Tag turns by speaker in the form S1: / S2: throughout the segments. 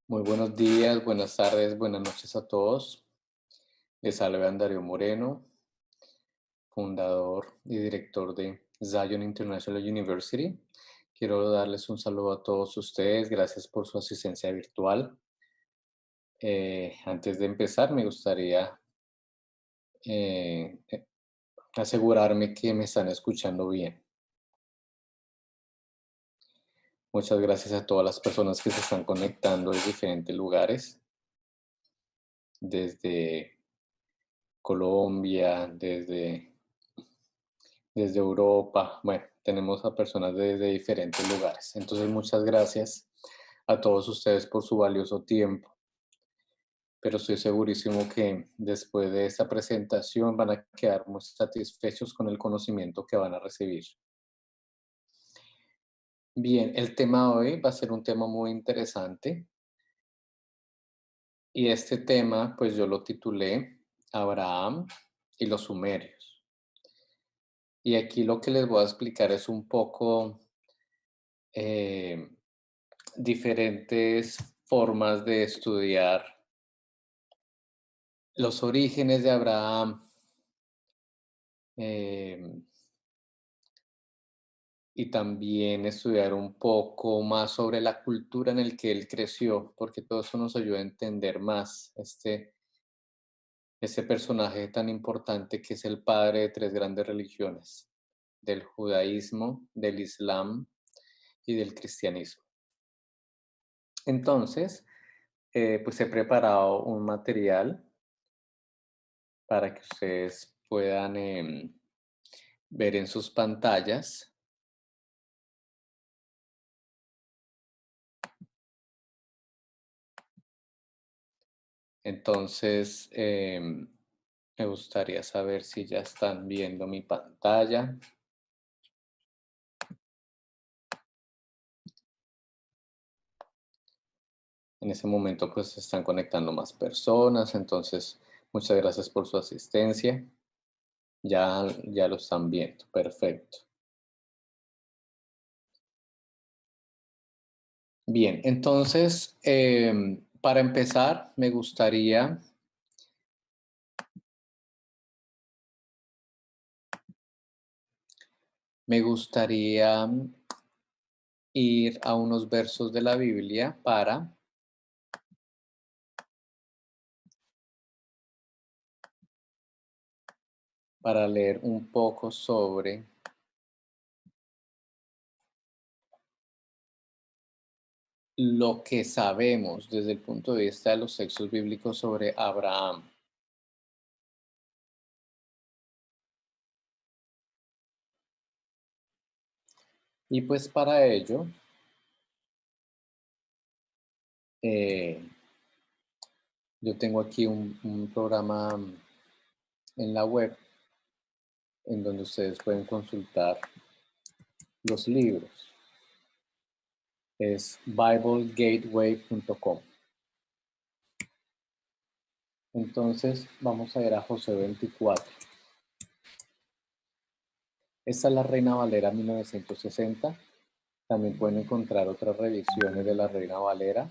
S1: Muy buenos días, buenas tardes, buenas noches a todos. Les habla Darío Moreno, fundador y director de Zion International University. Quiero darles un saludo a todos ustedes. Gracias por su asistencia virtual. Antes de empezar, me gustaría eh, eh, asegurarme que me están escuchando bien. Muchas gracias a todas las personas que se están conectando de diferentes lugares, desde Colombia, desde Europa. Bueno, tenemos a personas desde diferentes lugares. Entonces, muchas gracias a todos ustedes por su valioso tiempo. Pero estoy segurísimo que después de esta presentación van a quedar muy satisfechos con el conocimiento que van a recibir. Bien, el tema de hoy va a ser un tema muy interesante y este tema, pues yo lo titulé Abraham y los Sumerios. Y aquí lo que les voy a explicar es un poco eh, diferentes formas de estudiar los orígenes de Abraham, em, y también estudiar un poco más sobre la cultura en el que él creció, porque todo eso nos ayuda a entender más este personaje tan importante que es el padre de tres grandes religiones, del judaísmo, del islam y del cristianismo. Entonces, pues he preparado un material para que ustedes puedan ver en sus pantallas. Entonces, me gustaría saber si ya están viendo mi pantalla. En ese momento, pues se están conectando más personas, entonces muchas gracias por su asistencia. Ya lo están viendo, perfecto. Bien, entonces, para empezar, me gustaría ir a unos versos de la Biblia para leer un poco sobre lo que sabemos desde el punto de vista de los textos bíblicos sobre Abraham. Y pues para ello, eh, yo tengo aquí un programa en la web en donde ustedes pueden consultar los libros. Es biblegateway.com. Entonces vamos a ir a Josué 24. Esta es la Reina Valera 1960. También pueden encontrar otras revisiones de la Reina Valera,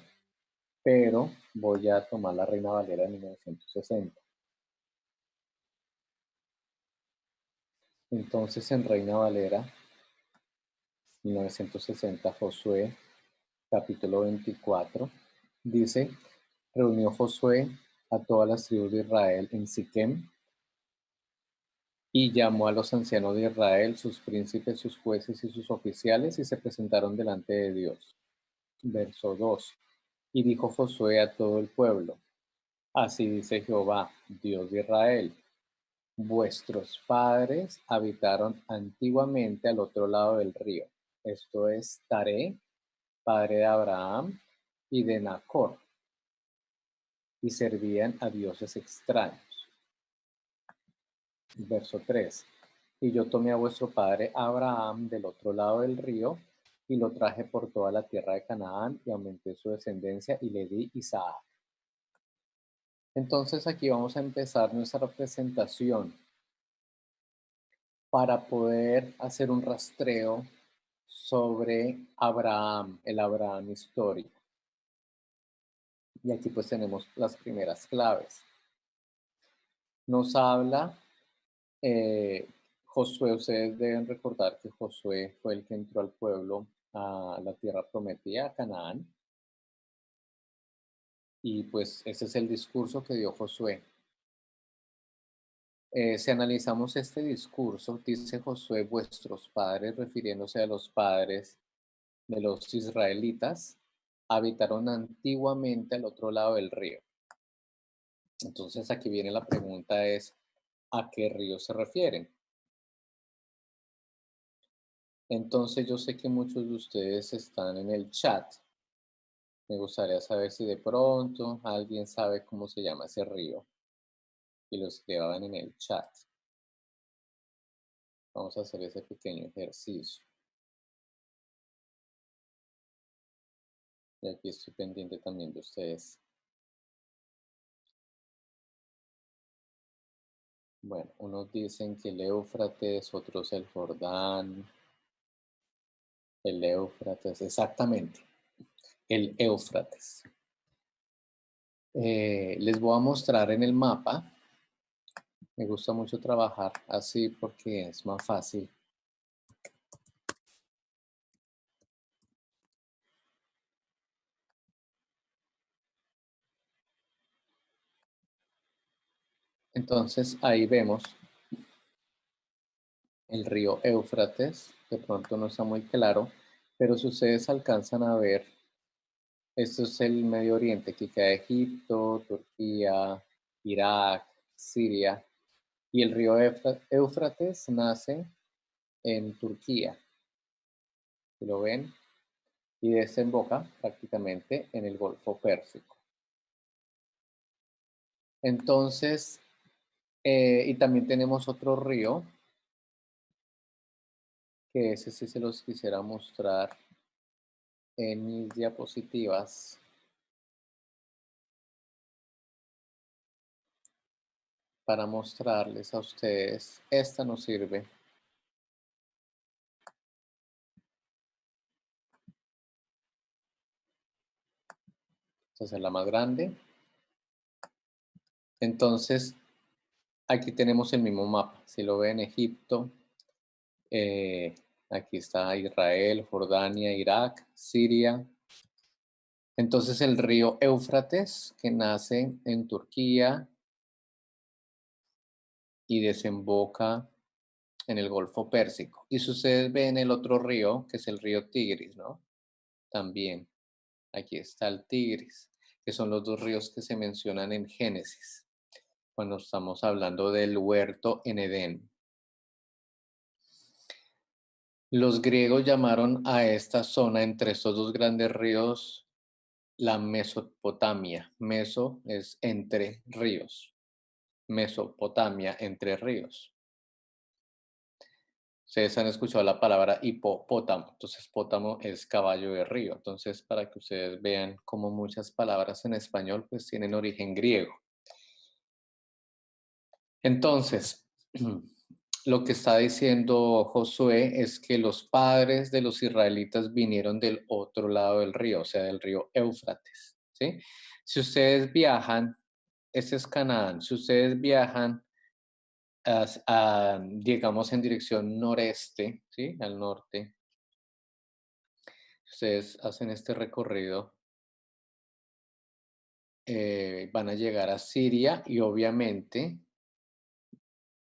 S1: pero voy a tomar la Reina Valera de 1960. Entonces, en Reina Valera 1960, Josué, capítulo 24, dice: reunió Josué a todas las tribus de Israel en Siquem y llamó a los ancianos de Israel, sus príncipes, sus jueces y sus oficiales, y se presentaron delante de Dios. Verso 2. Y dijo Josué a todo el pueblo: así dice Jehová, Dios de Israel: vuestros padres habitaron antiguamente al otro lado del río, esto es Taré, padre de Abraham y de Nacor, y servían a dioses extraños. Verso 3. Y yo tomé a vuestro padre Abraham del otro lado del río, y lo traje por toda la tierra de Canaán, y aumenté su descendencia, y le di Isaac. Entonces aquí vamos a empezar nuestra presentación para poder hacer un rastreo sobre Abraham, el Abraham histórico. Y aquí pues tenemos las primeras claves. Nos habla Josué, ustedes deben recordar que Josué fue el que entró al pueblo a la tierra prometida, a Canaán, y pues ese es el discurso que dio Josué. Si analizamos este discurso, dice Josué, vuestros padres, refiriéndose a los padres de los israelitas, habitaron antiguamente al otro lado del río. Entonces aquí viene la pregunta es, ¿a qué río se refieren? Entonces yo sé que muchos de ustedes están en el chat. Me gustaría saber si de pronto alguien sabe cómo se llama ese río y lo escriban en el chat. Vamos a hacer ese pequeño ejercicio. Y aquí estoy pendiente también de ustedes. Bueno, unos dicen que el Éufrates, otros el Jordán, el Éufrates, exactamente, el Éufrates. Les voy a mostrar en el mapa. Me gusta mucho trabajar así porque es más fácil. Entonces ahí vemos el río Éufrates. De pronto no está muy claro, pero si ustedes alcanzan a ver, esto es el Medio Oriente, que queda Egipto, Turquía, Irak, Siria, y el río Éufrates nace en Turquía, si lo ven, y desemboca prácticamente en el Golfo Pérsico. Entonces, y también tenemos otro río, que ese sí se los quisiera mostrar en mis diapositivas. Para mostrarles a ustedes. Esta nos sirve. Esta es la más grande. Entonces, aquí tenemos el mismo mapa. Si lo ven, Egipto, aquí está Israel, Jordania, Irak, Siria. Entonces, el río Éufrates, que nace en Turquía y desemboca en el Golfo Pérsico. Y si ustedes ven el otro río, que es el río Tigris, ¿no? También, aquí está el Tigris, que son los dos ríos que se mencionan en Génesis, cuando estamos hablando del huerto en Edén. Los griegos llamaron a esta zona entre estos dos grandes ríos la Mesopotamia. Meso es entre ríos. Mesopotamia, entre ríos. Ustedes han escuchado la palabra hipopótamo, entonces pótamo es caballo de río. Entonces, para que ustedes vean cómo muchas palabras en español pues tienen origen griego. Entonces, lo que está diciendo Josué es que los padres de los israelitas vinieron del otro lado del río, o sea, del río Éufrates, ¿sí? Si ustedes viajan, este es Canaán, si ustedes viajan, digamos, en dirección noreste, ¿sí? Al norte, ustedes hacen este recorrido, van a llegar a Siria y obviamente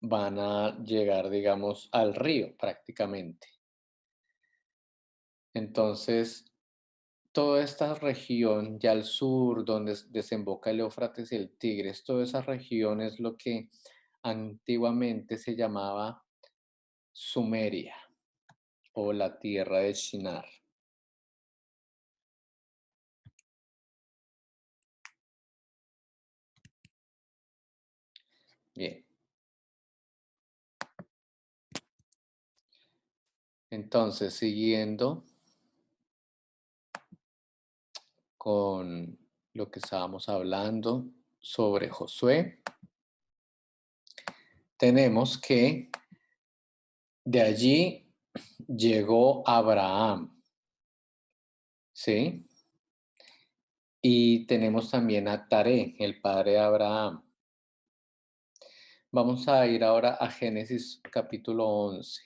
S1: van a llegar, digamos, al río prácticamente. Entonces, toda esta región, ya al sur, donde desemboca el Éufrates y el Tigris, toda esa región es lo que antiguamente se llamaba Sumeria o la tierra de Shinar. Bien. Entonces, siguiendo con lo que estábamos hablando sobre Josué, tenemos que de allí llegó Abraham, ¿sí? Y tenemos también a Taré, el padre de Abraham. Vamos a ir ahora a Génesis capítulo 11.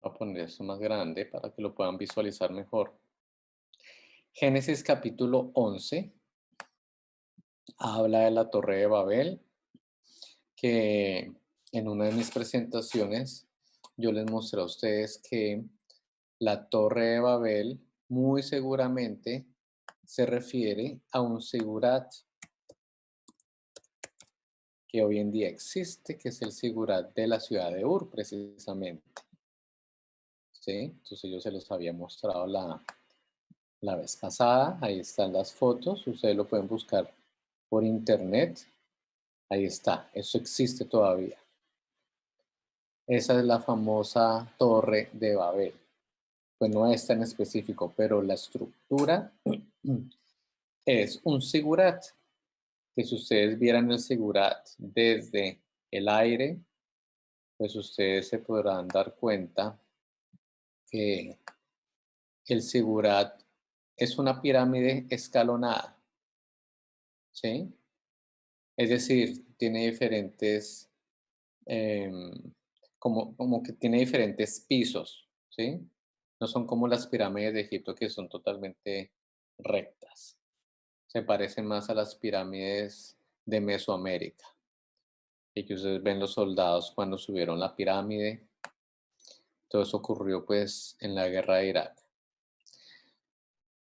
S1: Voy a poner esto más grande para que lo puedan visualizar mejor. Génesis capítulo 11 habla de la Torre de Babel, que en una de mis presentaciones yo les mostré a ustedes que la Torre de Babel muy seguramente se refiere a un sigurat que hoy en día existe, que es el sigurat de la ciudad de Ur, precisamente. ¿Sí? Entonces yo se los había mostrado la vez pasada. Ahí están las fotos. Ustedes lo pueden buscar por internet. Ahí está. Eso existe todavía. Esa es la famosa Torre de Babel. Pues no esta en específico, pero la estructura es un sigurat, que si ustedes vieran el sigurat desde el aire, pues ustedes se podrán dar cuenta que el sigurat es una pirámide escalonada, ¿sí? Es decir, tiene diferentes, em, como que tiene diferentes pisos, ¿sí? No son como las pirámides de Egipto que son totalmente rectas. Se parecen más a las pirámides de Mesoamérica. Y que ustedes ven los soldados cuando subieron la pirámide. Todo eso ocurrió pues en la guerra de Irak.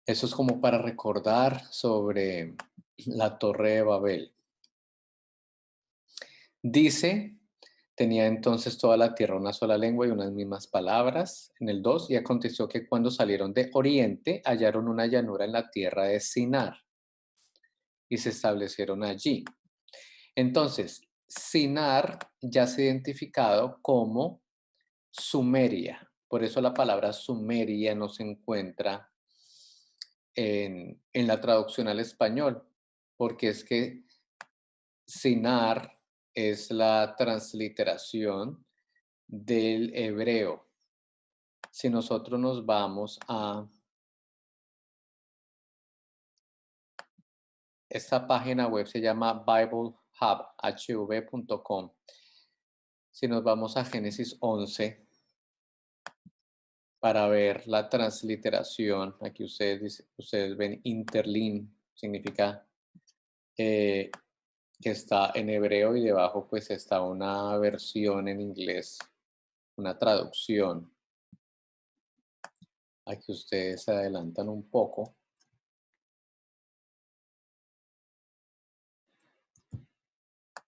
S1: Eso es como para recordar sobre la Torre de Babel. Dice, tenía entonces toda la tierra una sola lengua y unas mismas palabras. En el 2, y aconteció que cuando salieron de Oriente hallaron una llanura en la tierra de Sinar y se establecieron allí. Entonces, Sinar ya se ha identificado como Sumeria. Por eso la palabra Sumeria no se encuentra en la traducción al español, porque es que Sinar es la transliteración del hebreo. Si nosotros nos vamos a esta página web, se llama biblehub.com. Si nos vamos a Génesis 11 para ver la transliteración, aquí ustedes ven interlin, significa que está en hebreo y debajo pues está una versión en inglés, una traducción. Aquí ustedes se adelantan un poco.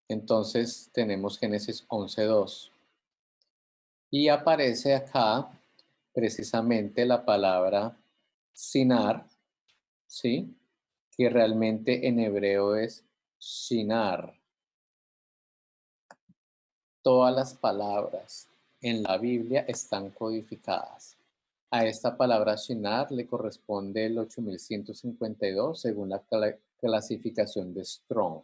S1: Entonces tenemos Génesis 11:2 y aparece acá precisamente la palabra sinar, ¿sí? Que realmente en hebreo es shinar. Todas las palabras en la Biblia están codificadas. A esta palabra shinar le corresponde el 8152 según la clasificación de Strong.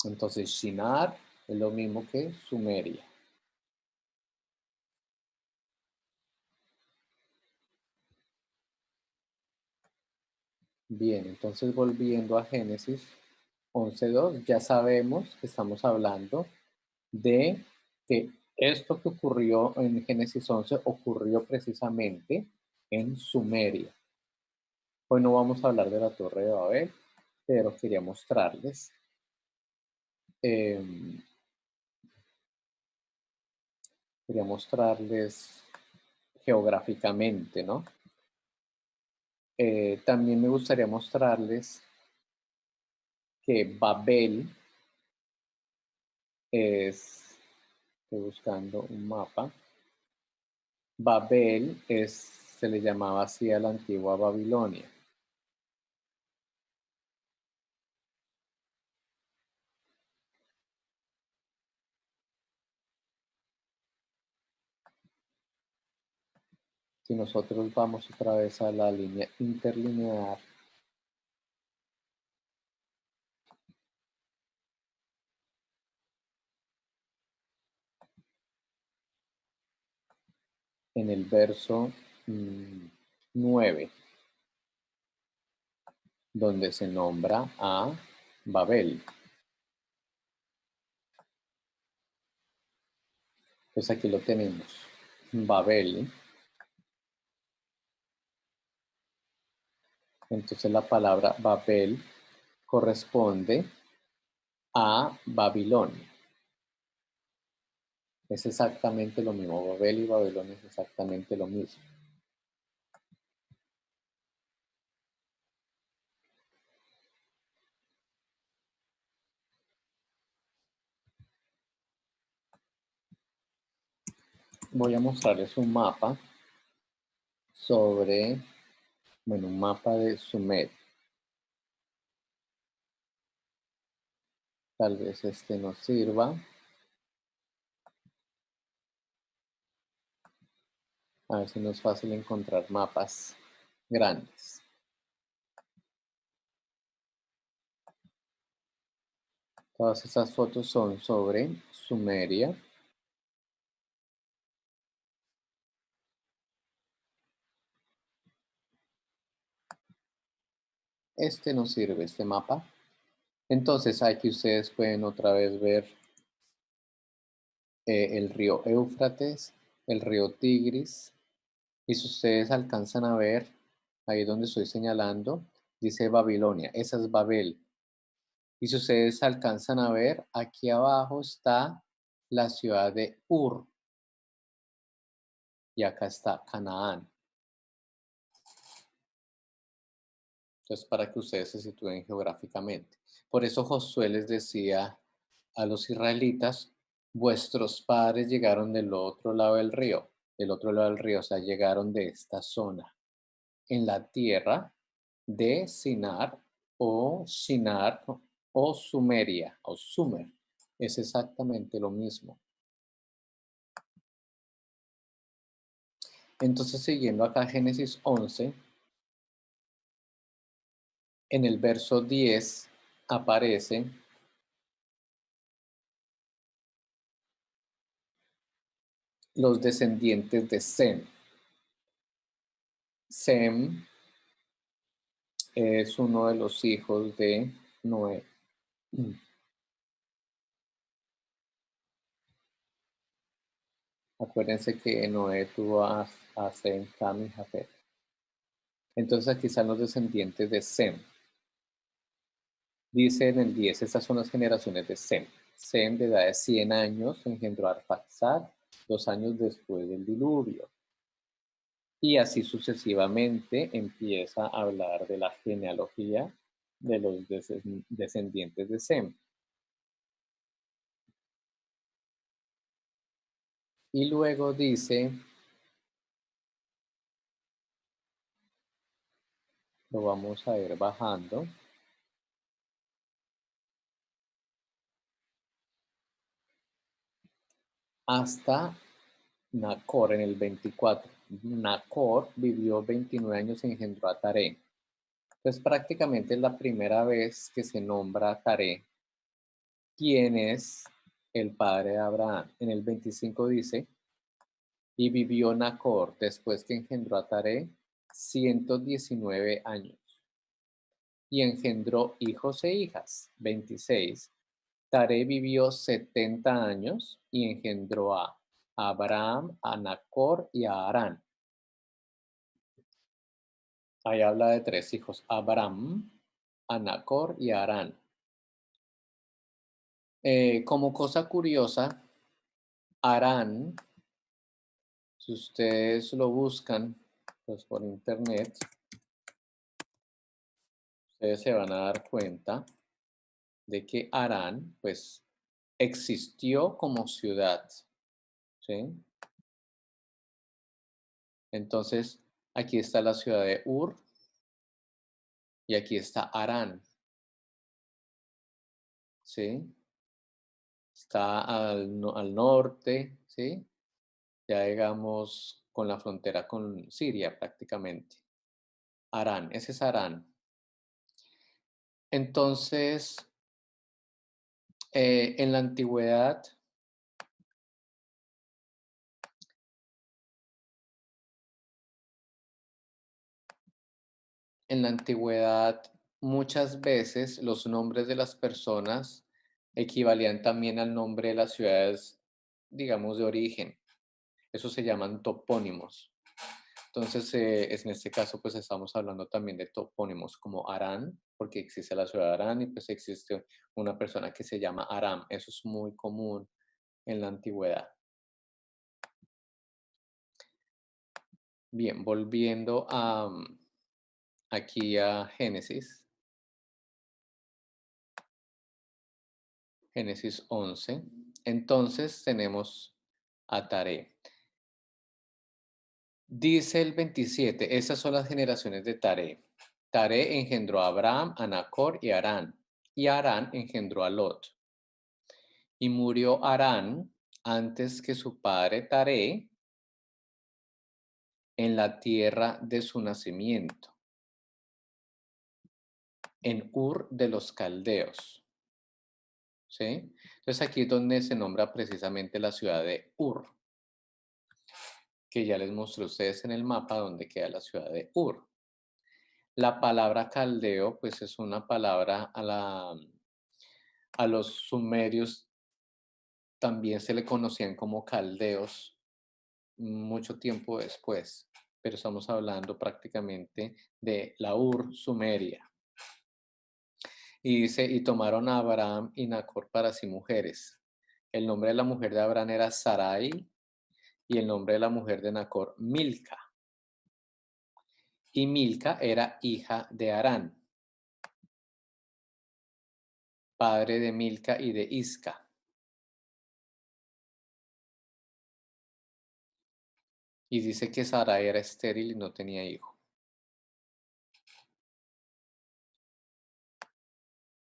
S1: Entonces, Shinar es lo mismo que Sumeria. Bien, entonces volviendo a Génesis 11:2, ya sabemos que estamos hablando de que esto que ocurrió en Génesis 11 ocurrió precisamente en Sumeria. Hoy no vamos a hablar de la Torre de Babel, pero eh, quería mostrarles geográficamente, ¿no? También me gustaría mostrarles que Babel estoy buscando un mapa. Babel se le llamaba así a la antigua Babilonia. Si nosotros vamos otra vez a la línea interlinear, en el verso 9, donde se nombra a Babel. Pues aquí lo tenemos. Babel. Entonces la palabra Babel corresponde a Babilonia. Es exactamente lo mismo. Babel y Babilonia es exactamente lo mismo. Voy a mostrarles un mapa sobre, bueno, un mapa de Sumer. Tal vez este nos sirva. A ver si no es fácil encontrar mapas grandes. Todas estas fotos son sobre Sumeria. Este nos sirve, este mapa. Entonces aquí ustedes pueden otra vez ver el río Éufrates, el río Tigris. Y si ustedes alcanzan a ver, ahí donde estoy señalando, dice Babilonia. Esa es Babel. Y si ustedes alcanzan a ver, aquí abajo está la ciudad de Ur. Y acá está Canaán. Entonces, para que ustedes se sitúen geográficamente. Por eso Josué les decía a los israelitas, vuestros padres llegaron del otro lado del río, o sea, llegaron de esta zona, en la tierra de Sinar o Shinar o Sumeria o Sumer. Es exactamente lo mismo. Entonces, siguiendo acá Génesis 11, en el verso 10 aparece los descendientes de Sem. Sem es uno de los hijos de Noé. Acuérdense que Noé tuvo a Sem, Cam y Jafet. Entonces aquí están los descendientes de Sem. Dice en el 10, estas son las generaciones de Sem. Sem, de edad de 100 años, engendró a Arfaxad 2 años después del diluvio. Y así sucesivamente empieza a hablar de la genealogía de los descendientes de Sem. Y luego dice, lo vamos a ir bajando, hasta Nacor en el 24. Nacor vivió 29 años y engendró a Taré. Entonces prácticamente es la primera vez que se nombra a Taré, quien es el padre de Abraham. En el 25 dice, y vivió Nacor después que engendró a Taré 119 años y engendró hijos e hijas. 26. Taré vivió 70 años y engendró a Abraham, a Nacor y a Harán. Ahí habla de 3 hijos, Abraham, a Nacor y a Harán. Como cosa curiosa, Harán, si ustedes lo buscan pues, por internet, ustedes se van a dar cuenta de que Harán pues existió como ciudad, ¿sí? Entonces, aquí está la ciudad de Ur y aquí está Harán, ¿sí? Está al norte, ¿sí? Ya digamos con la frontera con Siria prácticamente. Harán, ese es Harán. Entonces, en la antigüedad, en la antigüedad muchas veces los nombres de las personas equivalían también al nombre de las ciudades, digamos, de origen. Eso se llaman topónimos. Entonces, en este caso, pues estamos hablando también de topónimos como Arán, porque existe la ciudad de Arán y pues existe una persona que se llama Aram. Eso es muy común en la antigüedad. Bien, volviendo aquí a Génesis, Génesis 11. Entonces tenemos a Taré. Dice el 27, esas son las generaciones de Taré. Taré engendró a Abraham, a Nacor y a Harán. Y Harán engendró a Lot. Y murió Harán antes que su padre Taré en la tierra de su nacimiento, en Ur de los Caldeos. ¿Sí? Entonces aquí es donde se nombra precisamente la ciudad de Ur, que ya les mostré a ustedes en el mapa donde queda la ciudad de Ur. La palabra caldeo, pues es una palabra a los sumerios también se le conocían como caldeos mucho tiempo después, pero estamos hablando prácticamente de la Ur sumeria. Y dice, y tomaron a Abraham y Nacor para sí mujeres. El nombre de la mujer de Abraham era Sarai y el nombre de la mujer de Nacor, Milca. Y Milca era hija de Harán, padre de Milca y de Isca. Y dice que Sarai era estéril y no tenía hijo.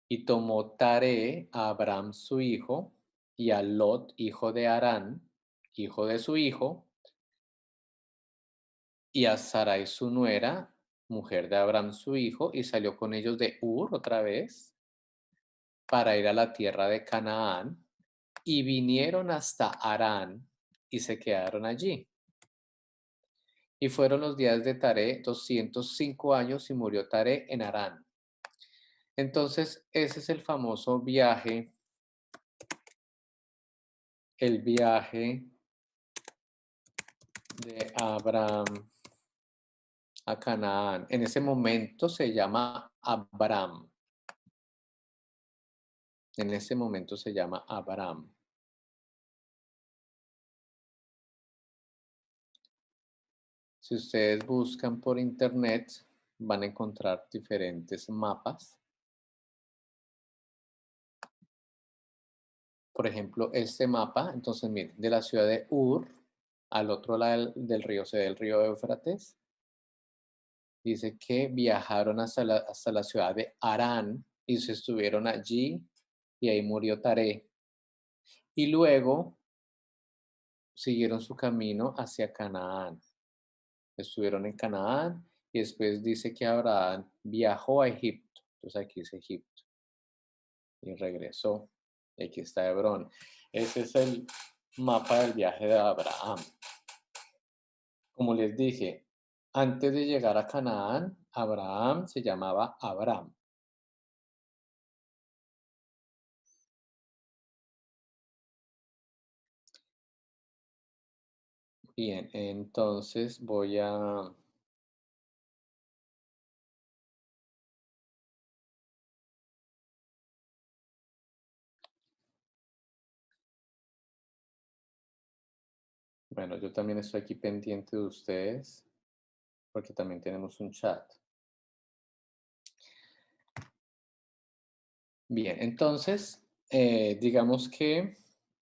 S1: Y tomó Tare a Abraham su hijo y a Lot, hijo de Harán, hijo de su hijo, y a Sarai su nuera, mujer de Abraham su hijo, y salió con ellos de Ur otra vez para ir a la tierra de Canaán, y vinieron hasta Harán y se quedaron allí. Y fueron los días de Taré 205 años y murió Taré en Harán. Entonces, ese es el famoso viaje, el viaje de Abraham a Canaán. En ese momento se llama Abraham. En ese momento se llama Abraham. Si ustedes buscan por internet, van a encontrar diferentes mapas. Por ejemplo, este mapa, entonces miren, de la ciudad de Ur, al otro lado del río, se ve el río Éufrates. Dice que viajaron hasta la ciudad de Harán y se estuvieron allí y ahí murió Taré. Y luego siguieron su camino hacia Canaán. Estuvieron en Canaán y después dice que Abraham viajó a Egipto. Entonces aquí es Egipto. Y regresó. Y aquí está Hebrón. Ese es el mapa del viaje de Abraham. Como les dije, antes de llegar a Canaán, Abraham se llamaba Abram. Bien, entonces voy a... Bueno, yo también estoy aquí pendiente de ustedes porque también tenemos un chat. Bien, entonces, digamos que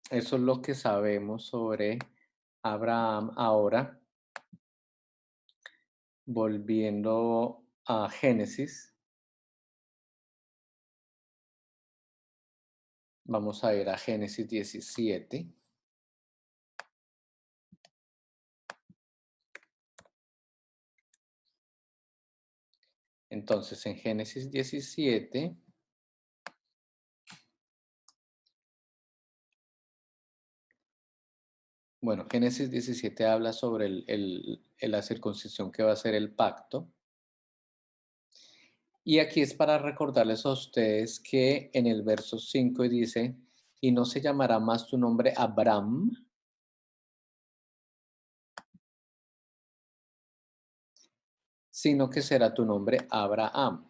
S1: eso es lo que sabemos sobre Abraham ahora. Volviendo a Génesis, vamos a ir a Génesis 17. Entonces, en Génesis 17, bueno, Génesis 17 habla sobre la circuncisión que va a ser el pacto. Y aquí es para recordarles a ustedes que en el verso 5 dice, y no se llamará más tu nombre Abraham, sino que será tu nombre Abraham.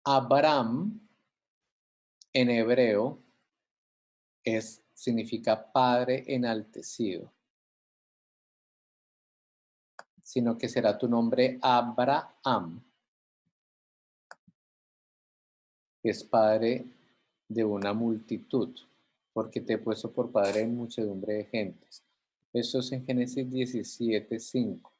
S1: Abraham en hebreo significa padre enaltecido, sino que será tu nombre Abraham, que es padre de una multitud, porque te he puesto por padre en muchedumbre de gentes. Eso es en Génesis 17:5.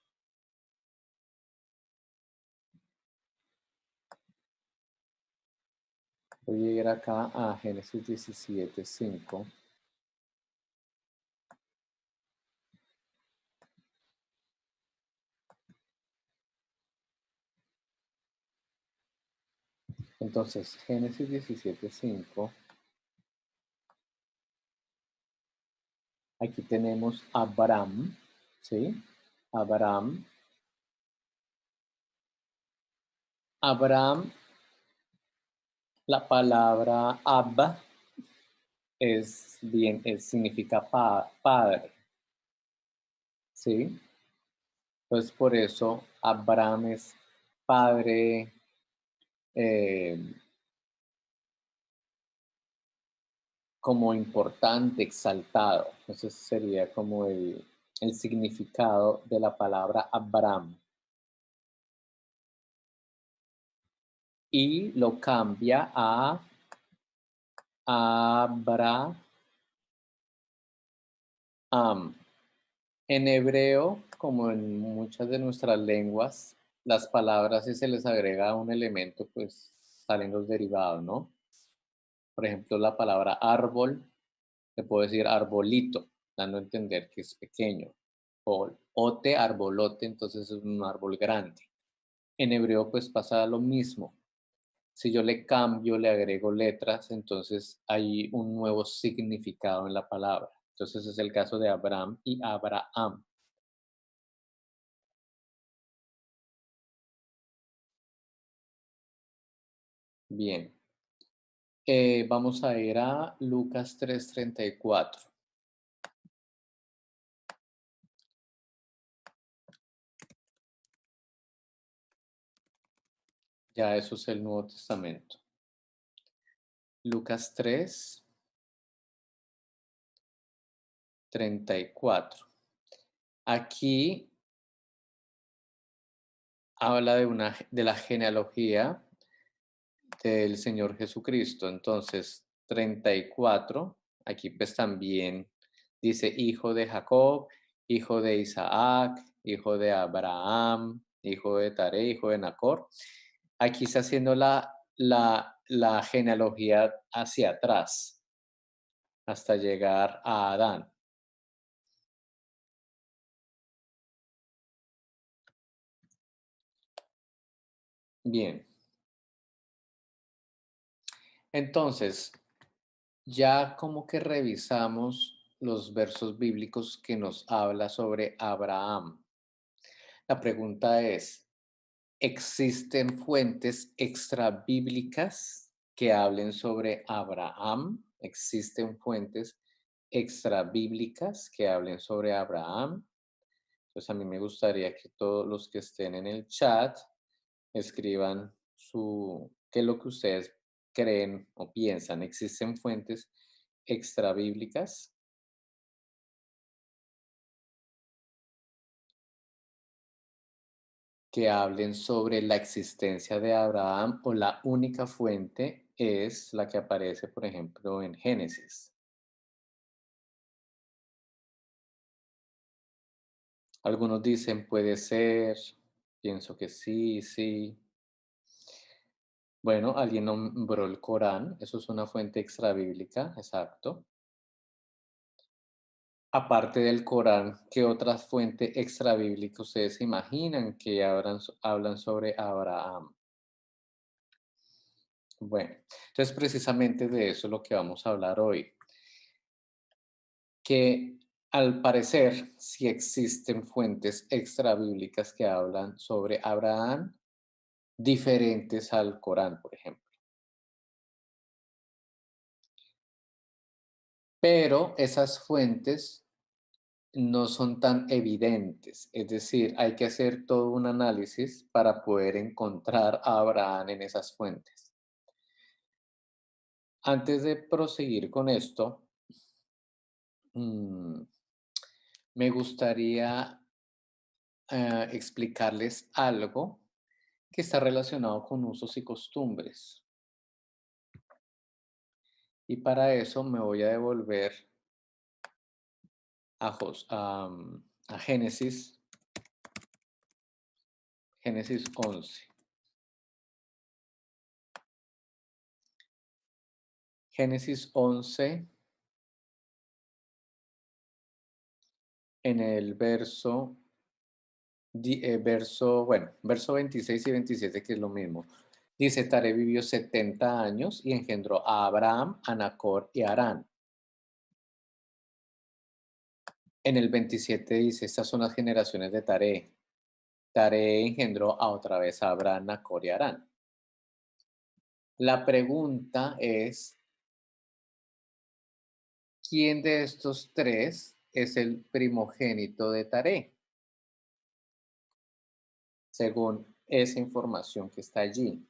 S1: Voy a ir acá a Génesis 17:5. Entonces, Génesis 17:5, aquí tenemos Abraham, ¿sí? Abraham. Abraham, la palabra Abba significa padre, ¿sí? Entonces, por eso Abraham es padre, eh, como importante, exaltado. Ese sería como el significado de la palabra Abraham. Y lo cambia a Abraham. En hebreo, como en muchas de nuestras lenguas, las palabras, si se les agrega un elemento, pues salen los derivados, ¿no? Por ejemplo, la palabra árbol, te puedo decir arbolito, dando a entender que es pequeño. O ote, arbolote, entonces es un árbol grande. En hebreo, pues pasa lo mismo. Si yo le cambio, le agrego letras, entonces hay un nuevo significado en la palabra. Entonces es el caso de Abraham y Abraham. Bien, vamos a ir a Lucas 3:34. Ya eso es el Nuevo Testamento. Lucas 3:34. Aquí habla de la genealogía del Señor Jesucristo. Entonces, 34, aquí pues también dice hijo de Jacob, hijo de Isaac, hijo de Abraham, hijo de Tare, hijo de Nacor. Aquí está haciendo la genealogía hacia atrás hasta llegar a Adán. Bien, entonces ya como que revisamos los versos bíblicos que nos habla sobre Abraham. La pregunta es, ¿existen fuentes extrabíblicas que hablen sobre Abraham? ¿Existen fuentes extrabíblicas que hablen sobre Abraham? Pues a mí me gustaría que todos los que estén en el chat escriban qué es lo que ustedes creen o piensan. ¿Existen fuentes extrabíblicas que hablen sobre la existencia de Abraham, o la única fuente es la que aparece, por ejemplo, en Génesis? Algunos dicen puede ser, pienso que sí, sí. Bueno, alguien nombró el Corán, eso es una fuente extrabíblica, exacto. Aparte del Corán, ¿qué otra fuente extrabíblica ustedes se imaginan que hablan sobre Abraham? Bueno, entonces precisamente de eso es lo que vamos a hablar hoy, que al parecer sí existen fuentes extrabíblicas que hablan sobre Abraham, diferentes al Corán, por ejemplo. Pero esas fuentes no son tan evidentes, es decir, hay que hacer todo un análisis para poder encontrar a Abraham en esas fuentes. Antes de proseguir con esto, mm, me gustaría explicarles algo que está relacionado con usos y costumbres. Y para eso me voy a devolver a Génesis, Génesis 11. Génesis 11, en el verso 26 y 27, que es lo mismo. Dice, Taré vivió 70 años y engendró a Abraham, a Nacor y a Harán. En el 27 dice, estas son las generaciones de Taré. Taré engendró a otra vez a Abraham, Nacor y Harán. La pregunta es, ¿quién de estos tres es el primogénito de Taré? Según esa información que está allí.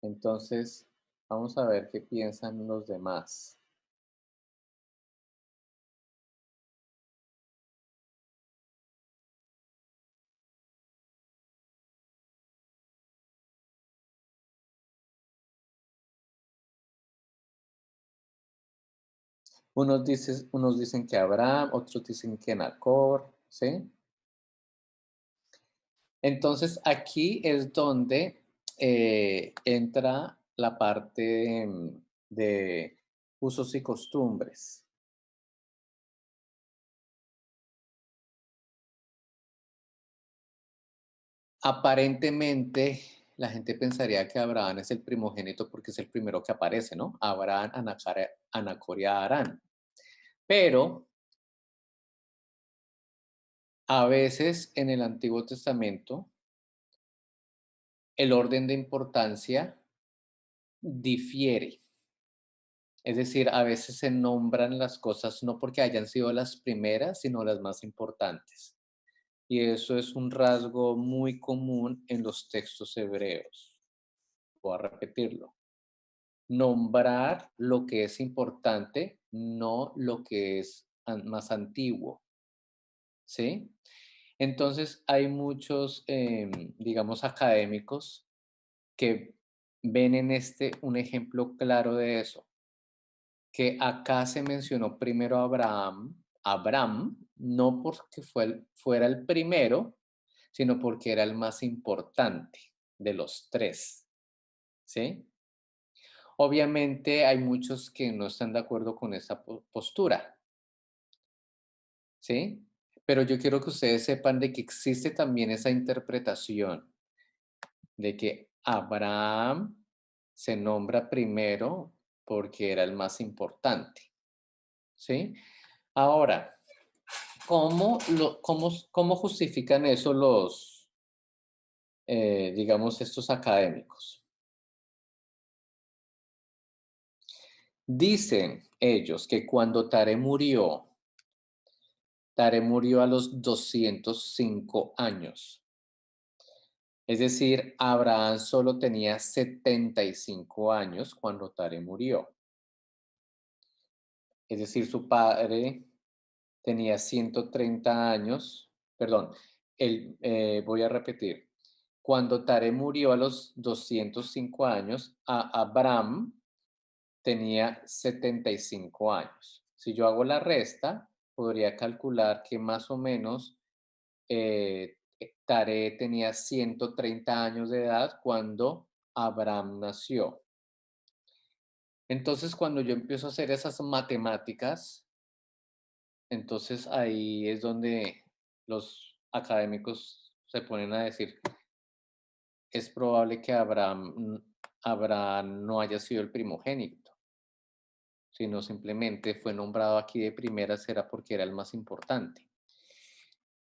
S1: Entonces, vamos a ver qué piensan los demás. Unos dicen que Abraham, otros dicen que Nacor, ¿sí? Entonces, aquí es donde entra la parte de usos y costumbres. Aparentemente, la gente pensaría que Abraham es el primogénito porque es el primero que aparece, ¿no? Abraham, Anacor y Harán. Pero a veces en el Antiguo Testamento, el orden de importancia difiere. Es decir, a veces se nombran las cosas no porque hayan sido las primeras, sino las más importantes. Y eso es un rasgo muy común en los textos hebreos. Voy a repetirlo. Nombrar lo que es importante, no lo que es más antiguo. ¿Sí? Entonces hay muchos, digamos, académicos que ven en este un ejemplo claro de eso, que acá se mencionó primero a Abraham, no porque fuera el primero, sino porque era el más importante de los tres, ¿sí? Obviamente hay muchos que no están de acuerdo con esa postura, ¿sí? Pero yo quiero que ustedes sepan de que existe también esa interpretación de que Abraham se nombra primero porque era el más importante, ¿sí? Ahora, ¿cómo justifican eso digamos, estos académicos? Dicen ellos que cuando Tare murió a los 205 años. Es decir, Abraham solo tenía 75 años cuando Tare murió. Es decir, su padre tenía 130 años, perdón, voy a repetir. Cuando Tare murió a los 205 años, Abraham tenía 75 años. Si yo hago la resta, podría calcular que más o menos Tare tenía 130 años de edad cuando Abraham nació. Entonces, cuando yo empiezo a hacer esas matemáticas, entonces ahí es donde los académicos se ponen a decir, es probable que Abraham no haya sido el primogénito, sino simplemente fue nombrado aquí de primera, será porque era el más importante.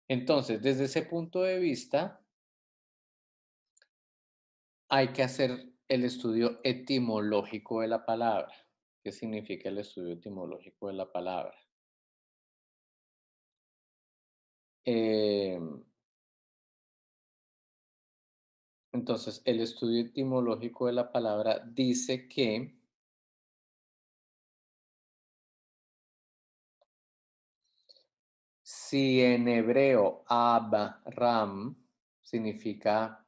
S1: Entonces, desde ese punto de vista, hay que hacer el estudio etimológico de la palabra. ¿Qué significa el estudio etimológico de la palabra? Em, entonces, el estudio etimológico de la palabra dice que si en hebreo Ab-Ram significa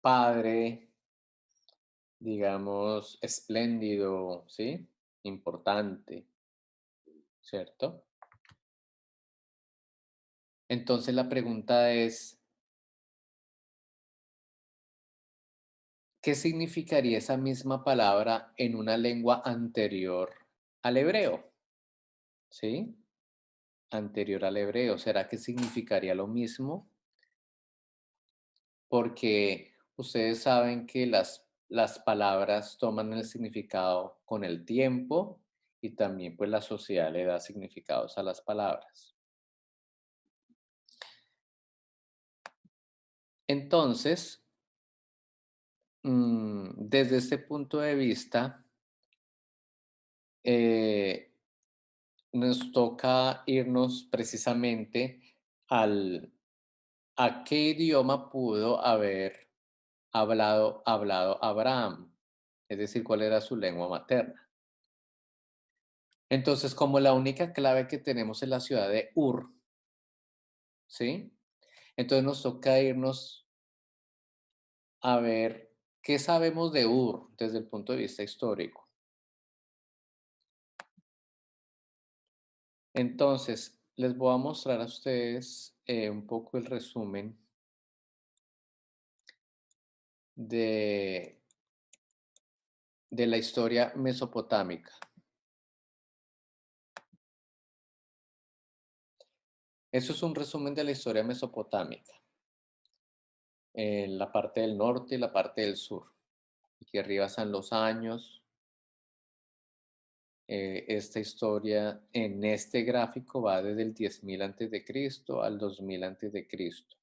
S1: padre, digamos, espléndido, ¿sí? Importante, ¿cierto? Entonces la pregunta es, ¿qué significaría esa misma palabra en una lengua anterior al hebreo? ¿Sí? Anterior al hebreo. ¿Será que significaría lo mismo? Porque ustedes saben que las palabras toman el significado con el tiempo y también pues la sociedad le da significados a las palabras. Entonces, desde este punto de vista, eh, nos toca irnos precisamente al a qué idioma pudo haber hablado Abraham, es decir, cuál era su lengua materna. Entonces, como la única clave que tenemos es la ciudad de Ur, ¿sí? Entonces nos toca irnos a ver qué sabemos de Ur desde el punto de vista histórico. Entonces, les voy a mostrar a ustedes un poco el resumen de, de la historia mesopotámica. Eso es un resumen de la historia mesopotámica, en la parte del norte y la parte del sur. Aquí arriba están los años. Esta historia en este gráfico va desde el 10.000 antes de Cristo al 2000 antes de Cristo.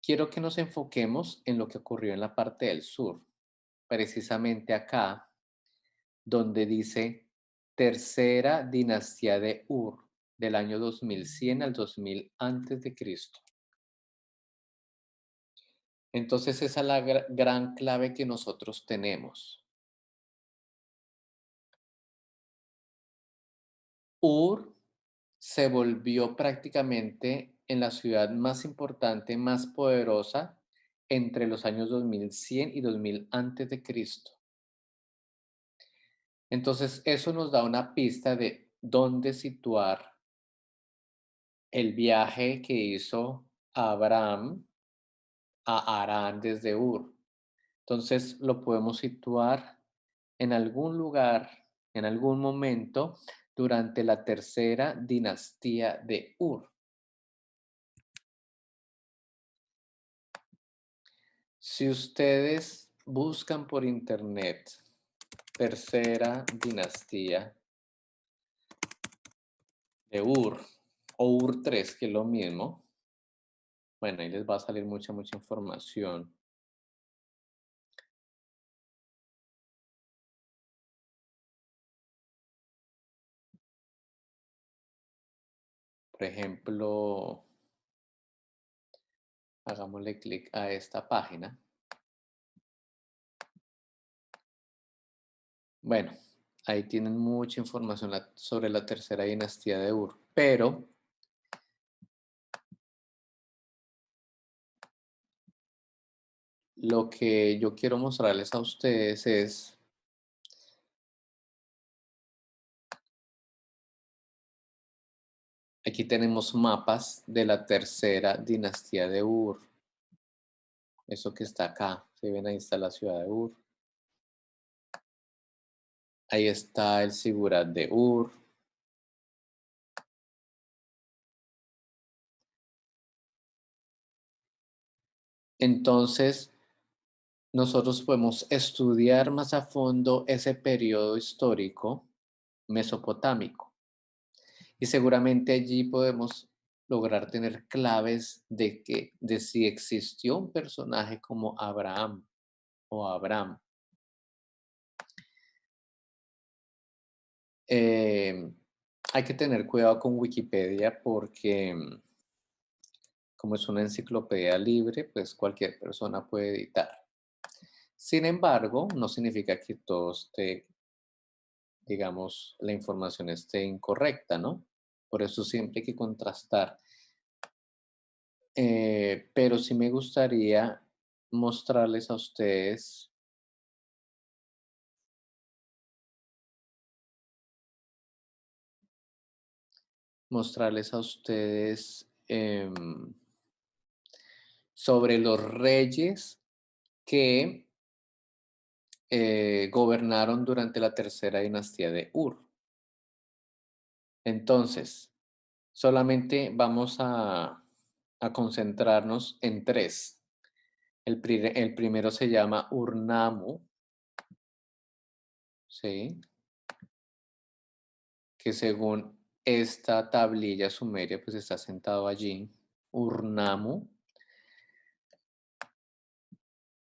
S1: Quiero que nos enfoquemos en lo que ocurrió en la parte del sur, precisamente acá, donde dice tercera dinastía de Ur, del año 2100 al 2000 antes de Cristo. Entonces esa es la gran clave que nosotros tenemos. Ur se volvió prácticamente en la ciudad más importante, más poderosa entre los años 2100 y 2000 antes de Cristo. Entonces, eso nos da una pista de dónde situar el viaje que hizo Abraham a Harán desde Ur. Entonces, lo podemos situar en algún lugar, en algún momento durante la tercera dinastía de Ur. Si ustedes buscan por internet tercera dinastía de Ur o Ur 3, que es lo mismo, bueno, ahí les va a salir mucha información. Por ejemplo, hagámosle clic a esta página. Bueno, ahí tienen mucha información sobre la tercera dinastía de Ur, pero lo que yo quiero mostrarles a ustedes es, aquí tenemos mapas de la tercera dinastía de Ur. Eso que está acá, si ven ahí está la ciudad de Ur. Ahí está el Sigurat de Ur. Entonces, nosotros podemos estudiar más a fondo ese periodo histórico mesopotámico. Y seguramente allí podemos lograr tener claves de si existió un personaje como Abraham o Abram. Em, Hay que tener cuidado con Wikipedia porque como es una enciclopedia libre, pues cualquier persona puede editar. Sin embargo, no significa que todo esté, digamos, la información esté incorrecta, ¿no? Por eso siempre hay que contrastar. Pero sí me gustaría mostrarles a ustedes, mostrarles a ustedes sobre los reyes que gobernaron durante la tercera dinastía de Ur. Entonces, solamente vamos a concentrarnos en tres. El primero se llama Urnamu, ¿sí? Que según esta tablilla sumeria, pues está sentado allí, Urnamu.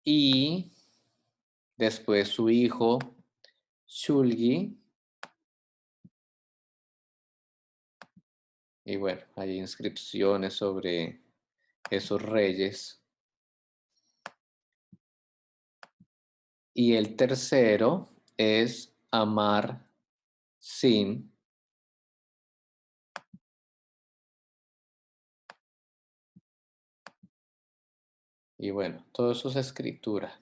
S1: Y después su hijo, Shulgi. Y bueno, hay inscripciones sobre esos reyes. Y el tercero es Amar Sin. Y bueno, todo eso es escritura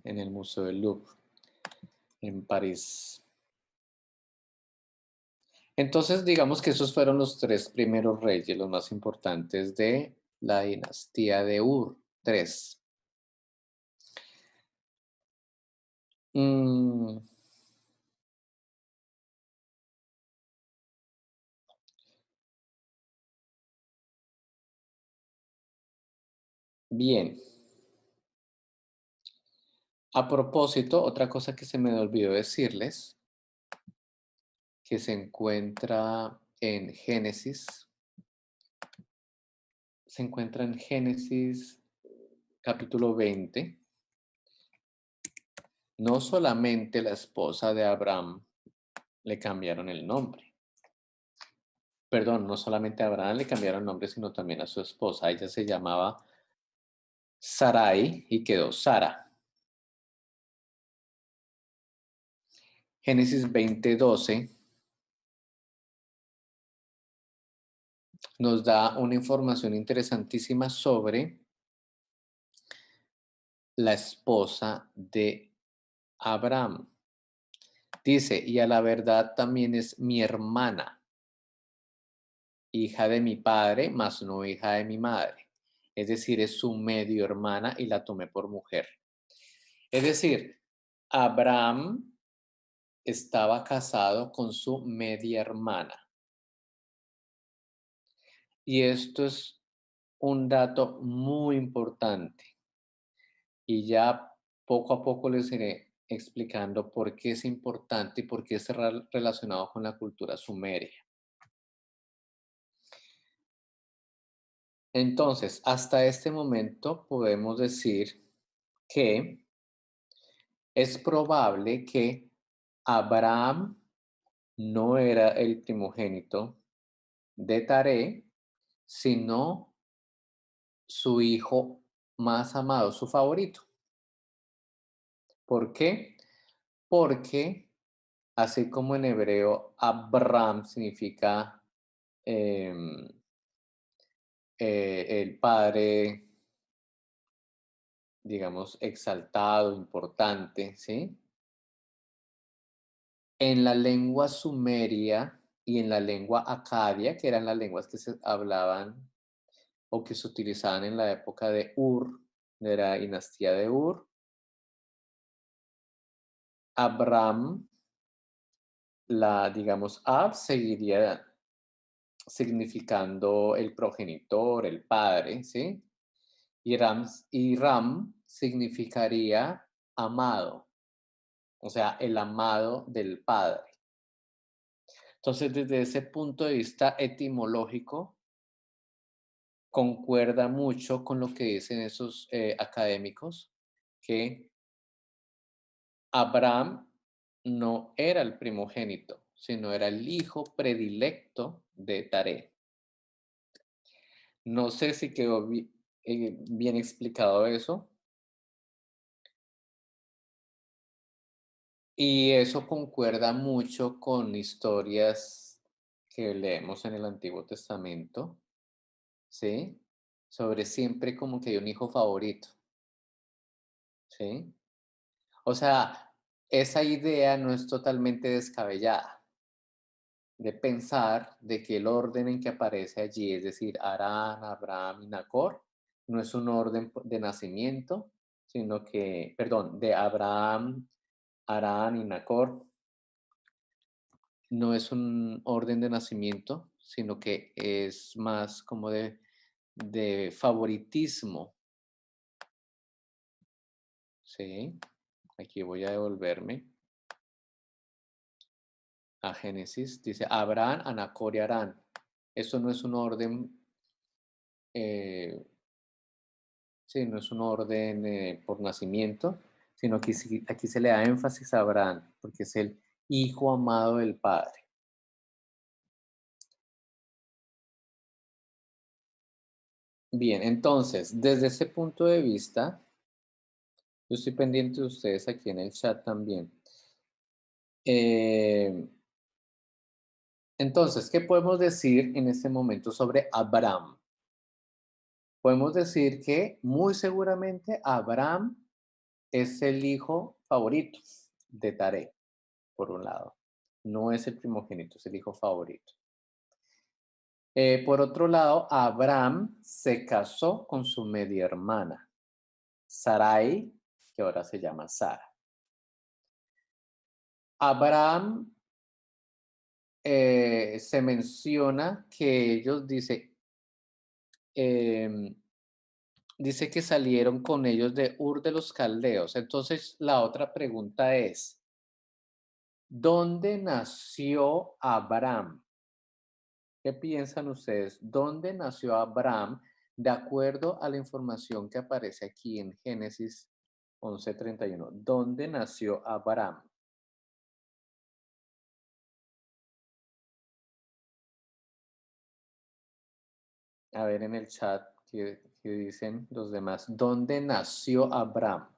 S1: en el Museo del Louvre, en París. Entonces, digamos que esos fueron los tres primeros reyes, los más importantes de la dinastía de Ur. Tres. Mm, bien. A propósito, otra cosa que se me olvidó decirles, que se encuentra en Génesis, se encuentra en Génesis capítulo 20. No solamente la esposa de Abraham le cambiaron el nombre. Perdón, no solamente a Abraham le cambiaron el nombre, sino también a su esposa. Ella se llamaba Sarai y quedó Sara. Génesis 20:12 nos da una información interesantísima sobre la esposa de Abraham. Dice, y a la verdad también es mi hermana, hija de mi padre, mas no hija de mi madre. Es decir, es su medio hermana y la tomé por mujer. Es decir, Abraham estaba casado con su media hermana. Y esto es un dato muy importante. Y ya poco a poco les iré explicando por qué es importante y por qué es relacionado con la cultura sumeria. Entonces, hasta este momento podemos decir que es probable que Abraham no era el primogénito de Taré, sino su hijo más amado, su favorito. ¿Por qué? Porque así como en hebreo Abraham significa em, el padre, digamos, exaltado, importante, ¿sí? En la lengua sumeria y en la lengua acadia, que eran las lenguas que se hablaban o que se utilizaban en la época de Ur, de la dinastía de Ur, Abraham, digamos, Ab seguiría significando el progenitor, el padre, ¿sí? Y Ram significaría amado, o sea, el amado del padre. Entonces, desde ese punto de vista etimológico, concuerda mucho con lo que dicen esos académicos, que Abraham no era el primogénito, sino era el hijo predilecto de Taré. No sé si quedó bien explicado eso. Y eso concuerda mucho con historias que leemos en el Antiguo Testamento, ¿sí? Sobre siempre como que hay un hijo favorito, ¿sí? O sea, esa idea no es totalmente descabellada de pensar de que el orden en que aparece allí, es decir, Arán, Abraham y Nacor, no es un orden de nacimiento, sino que, perdón, de Abraham, Arán y Nacor, no es un orden de nacimiento, sino que es más como de favoritismo, ¿sí? Aquí voy a devolverme a Génesis. Dice Abraham, Anacor y Arán. Eso no es un orden, eh, sí, no es un orden por nacimiento, sino que aquí se le da énfasis a Abraham, porque es el hijo amado del Padre. Bien, entonces, desde ese punto de vista, yo estoy pendiente de ustedes aquí en el chat también. Eh, entonces, ¿qué podemos decir en este momento sobre Abraham? Podemos decir que muy seguramente Abraham es el hijo favorito de Taré, por un lado. No es el primogénito, es el hijo favorito. Por otro lado, Abraham se casó con su media hermana, Sarai, que ahora se llama Sara. Abraham se menciona que ellos, em, dice que salieron con ellos de Ur de los Caldeos. Entonces, la otra pregunta es, ¿dónde nació Abraham? ¿Qué piensan ustedes? ¿Dónde nació Abraham de acuerdo a la información que aparece aquí en Génesis 11:31? ¿Dónde nació Abraham? A ver en el chat qué dicen los demás. ¿Dónde nació Abraham?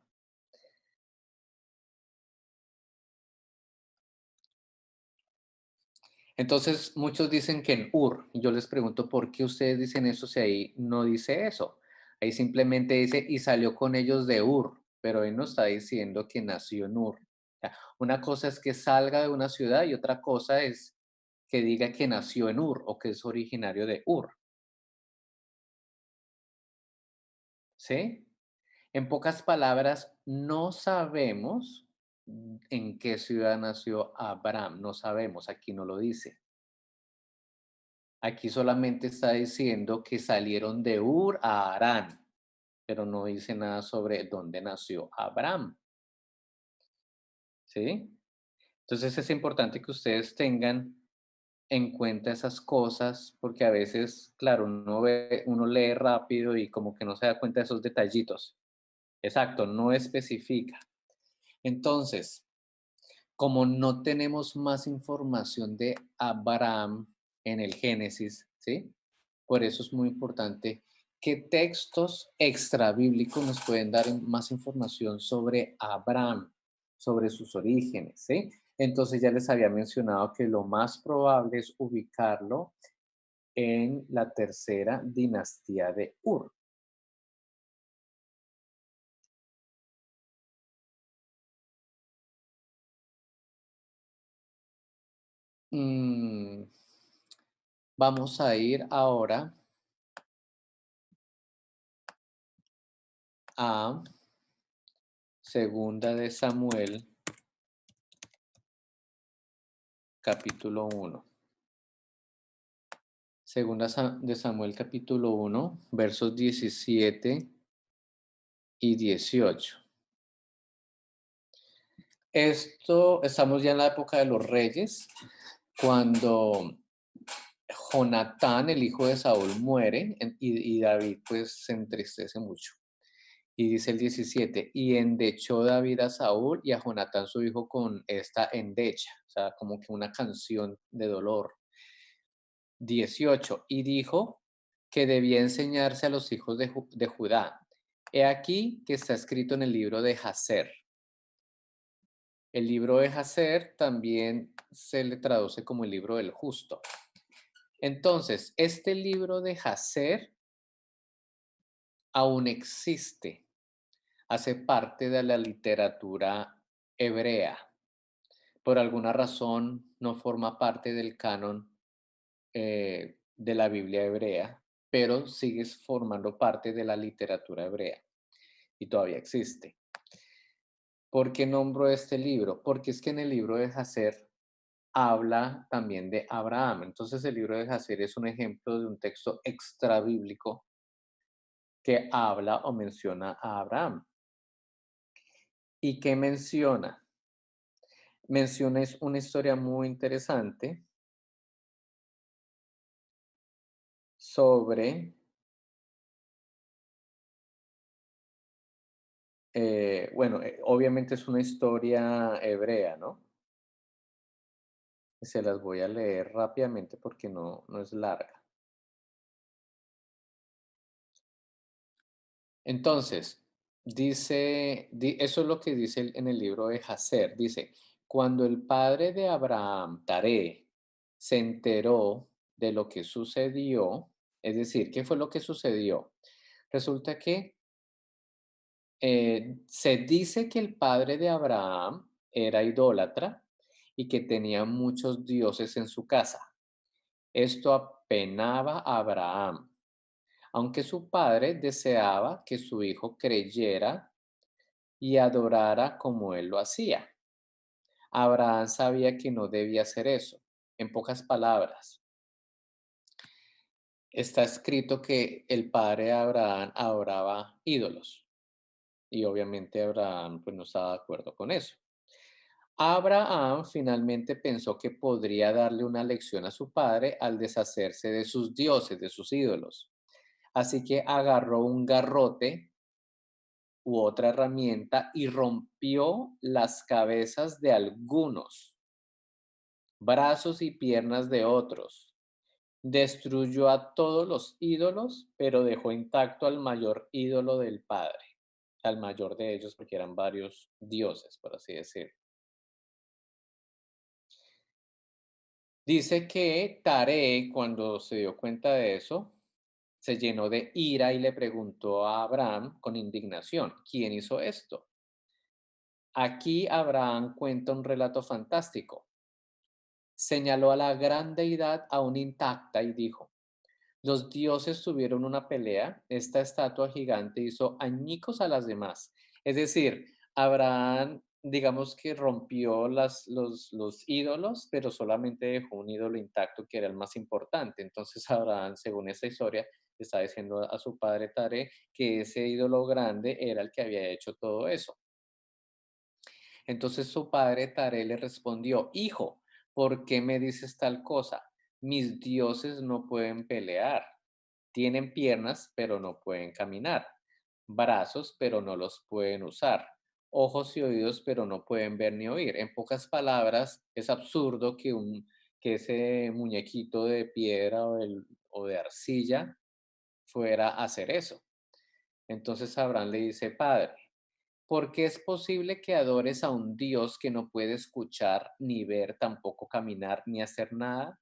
S1: Entonces, muchos dicen que en Ur. Y yo les pregunto, ¿por qué ustedes dicen eso si ahí no dice eso? Ahí simplemente dice, y salió con ellos de Ur, pero él no está diciendo que nació en Ur. O sea, una cosa es que salga de una ciudad y otra cosa es que diga que nació en Ur o que es originario de Ur. ¿Sí? En pocas palabras, no sabemos en qué ciudad nació Abraham. No sabemos, aquí no lo dice. Aquí solamente está diciendo que salieron de Ur a Harán, pero no dice nada sobre dónde nació Abraham, ¿sí? Entonces es importante que ustedes tengan en cuenta esas cosas, porque a veces, claro, uno lee rápido y como que no se da cuenta de esos detallitos. Exacto, no especifica. Entonces, como no tenemos más información de Abraham en el Génesis, ¿sí? Por eso es muy importante qué textos extrabíblicos nos pueden dar más información sobre Abraham, sobre sus orígenes, ¿sí? Entonces ya les había mencionado que lo más probable es ubicarlo en la tercera dinastía de Ur. Mm, vamos a ir ahora a Segunda de Samuel, capítulo 1. Segunda de Samuel, capítulo 1, versos 17 y 18. Esto, estamos ya en la época de los reyes. cuando Jonatán, el hijo de Saúl, muere y David pues se entristece mucho. Y dice el 17, y endechó David a Saúl y a Jonatán su hijo con esta endecha, o sea, como que una canción de dolor. 18, y dijo que debía enseñarse a los hijos de Judá. He aquí que está escrito en el libro de Jacer. El libro de Jacer también se le traduce como el libro del justo. Entonces, este libro de Jacer aún existe, hace parte de la literatura hebrea. Por alguna razón no forma parte del canon de la Biblia hebrea, pero sigue formando parte de la literatura hebrea y todavía existe. ¿Por qué nombro este libro? Porque es que en el libro de Jacer habla también de Abraham. Entonces el libro de Jacer es un ejemplo de un texto extrabíblico que habla o menciona a Abraham. ¿Y qué menciona? Menciona una historia muy interesante sobre, bueno, obviamente es una historia hebrea, ¿no? Se las voy a leer rápidamente porque no es larga. Entonces, eso es lo que dice en el libro de Jacer. Dice, cuando el padre de Abraham, Taré, se enteró de lo que sucedió, es decir, ¿qué fue lo que sucedió? Resulta que se dice que el padre de Abraham era idólatra y que tenía muchos dioses en su casa. Esto apenaba a Abraham, aunque su padre deseaba que su hijo creyera y adorara como él lo hacía. Abraham sabía que no debía hacer eso. En pocas palabras, está escrito que el padre de Abraham adoraba ídolos y obviamente Abraham pues no estaba de acuerdo con eso. Abraham finalmente pensó que podría darle una lección a su padre al deshacerse de sus dioses, de sus ídolos. Así que agarró un garrote u otra herramienta y rompió las cabezas de algunos, brazos y piernas de otros. Destruyó a todos los ídolos, pero dejó intacto al mayor ídolo del padre, al mayor de ellos, porque eran varios dioses, por así decir. Dice que Tare, cuando se dio cuenta de eso, se llenó de ira y le preguntó a Abraham con indignación, ¿quién hizo esto? Aquí Abraham cuenta un relato fantástico. Señaló a la gran deidad aún intacta y dijo, los dioses tuvieron una pelea, esta estatua gigante hizo añicos a las demás. Es decir, Abraham, digamos que rompió los ídolos, pero solamente dejó un ídolo intacto que era el más importante. Entonces Abraham, según esa historia, está diciendo a su padre Tare que ese ídolo grande era el que había hecho todo eso. Entonces su padre Tare le respondió, hijo, ¿por qué me dices tal cosa? Mis dioses no pueden pelear. Tienen piernas, pero no pueden caminar. Brazos, pero no los pueden usar. Ojos y oídos, pero no pueden ver ni oír. En pocas palabras, es absurdo que ese muñequito de piedra o de arcilla fuera a hacer eso. Entonces Abraham le dice, padre, porque es posible que adores a un Dios que no puede escuchar, ni ver, tampoco caminar, ni hacer nada.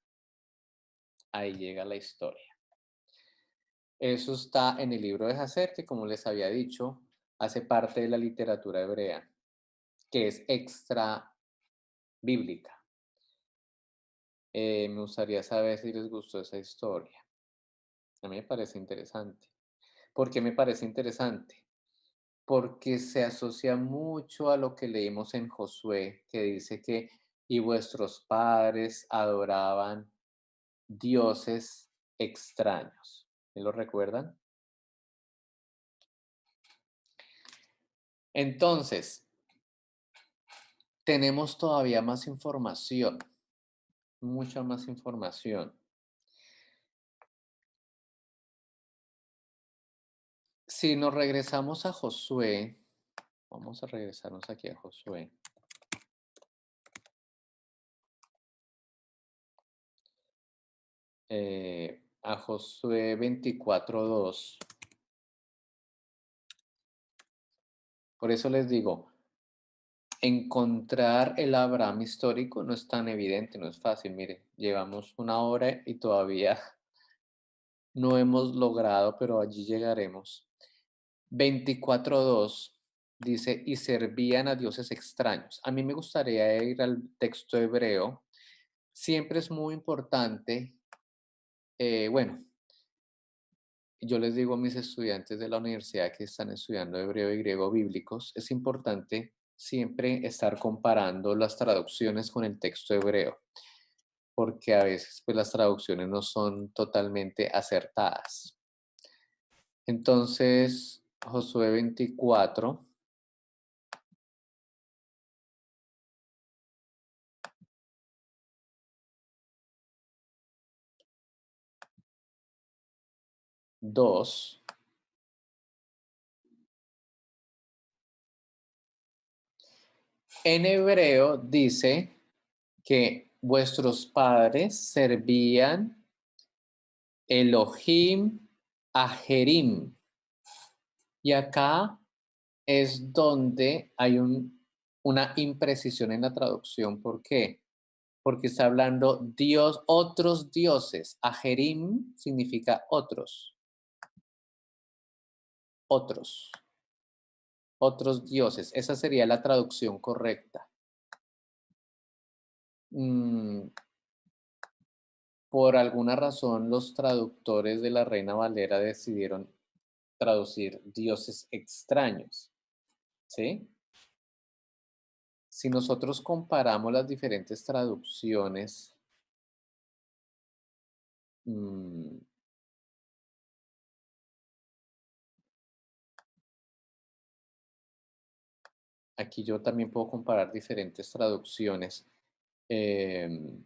S1: Ahí llega la historia. Eso está en el libro de Jacer, que como les había dicho, hace parte de la literatura hebrea, que es extra bíblica. Me gustaría saber si les gustó esa historia. A mí me parece interesante. ¿Por qué me parece interesante? Porque se asocia mucho a lo que leímos en Josué, que dice que y vuestros padres adoraban dioses extraños. ¿Me lo recuerdan? Entonces, tenemos todavía más información. mucha más información. Si nos regresamos a Josué, vamos a regresarnos aquí a Josué. A Josué 24:2. Por eso les digo, encontrar el Abraham histórico no es tan evidente, no es fácil. Mire, llevamos una hora y todavía no hemos logrado, pero allí llegaremos. 24:2 dice, y servían a dioses extraños. A mí me gustaría ir al texto hebreo. Siempre es muy importante, bueno, yo les digo a mis estudiantes de la universidad que están estudiando hebreo y griego bíblicos, es importante siempre estar comparando las traducciones con el texto hebreo, porque a veces pues las traducciones no son totalmente acertadas. Entonces, Josué 24, dos, en hebreo dice que vuestros padres servían Elohim Ajerim. Y acá es donde hay una imprecisión en la traducción. ¿Por qué? Porque está hablando Dios, otros dioses. Ajerim significa otros, otros, otros dioses. Esa sería la traducción correcta. Mm, por alguna razón, los traductores de la Reina Valera decidieron traducir dioses extraños, ¿sí? Si nosotros comparamos las diferentes traducciones, mm, aquí yo también puedo comparar diferentes traducciones. Em,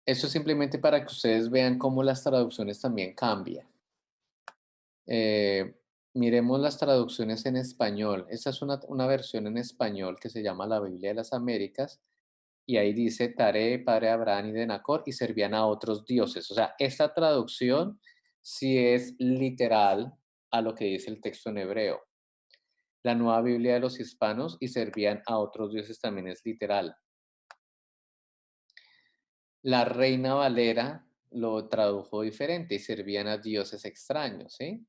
S1: Eso es simplemente para que ustedes vean cómo las traducciones también cambian. Eh, Miremos las traducciones en español. Esta es una versión en español que se llama la Biblia de las Américas y ahí dice Tare, padre de Abraham y de Nacor, y servían a otros dioses. O sea, esta traducción sí es literal a lo que dice el texto en hebreo. La Nueva Biblia de los Hispanos y servían a otros dioses también es literal. La Reina Valera lo tradujo diferente y servían a dioses extraños, ¿sí?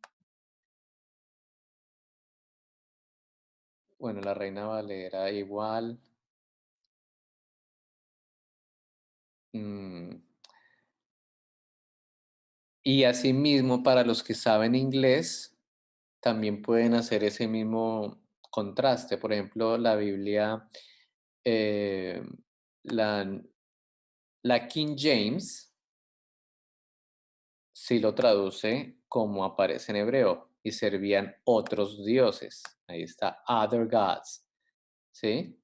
S1: Bueno, la Reina Valera igual. mm, Y asimismo, para los que saben inglés, también pueden hacer ese mismo contraste. Por ejemplo, la Biblia, eh, la, la King James, sí lo traduce como aparece en hebreo, y servían otros dioses. Ahí está, other gods, ¿sí?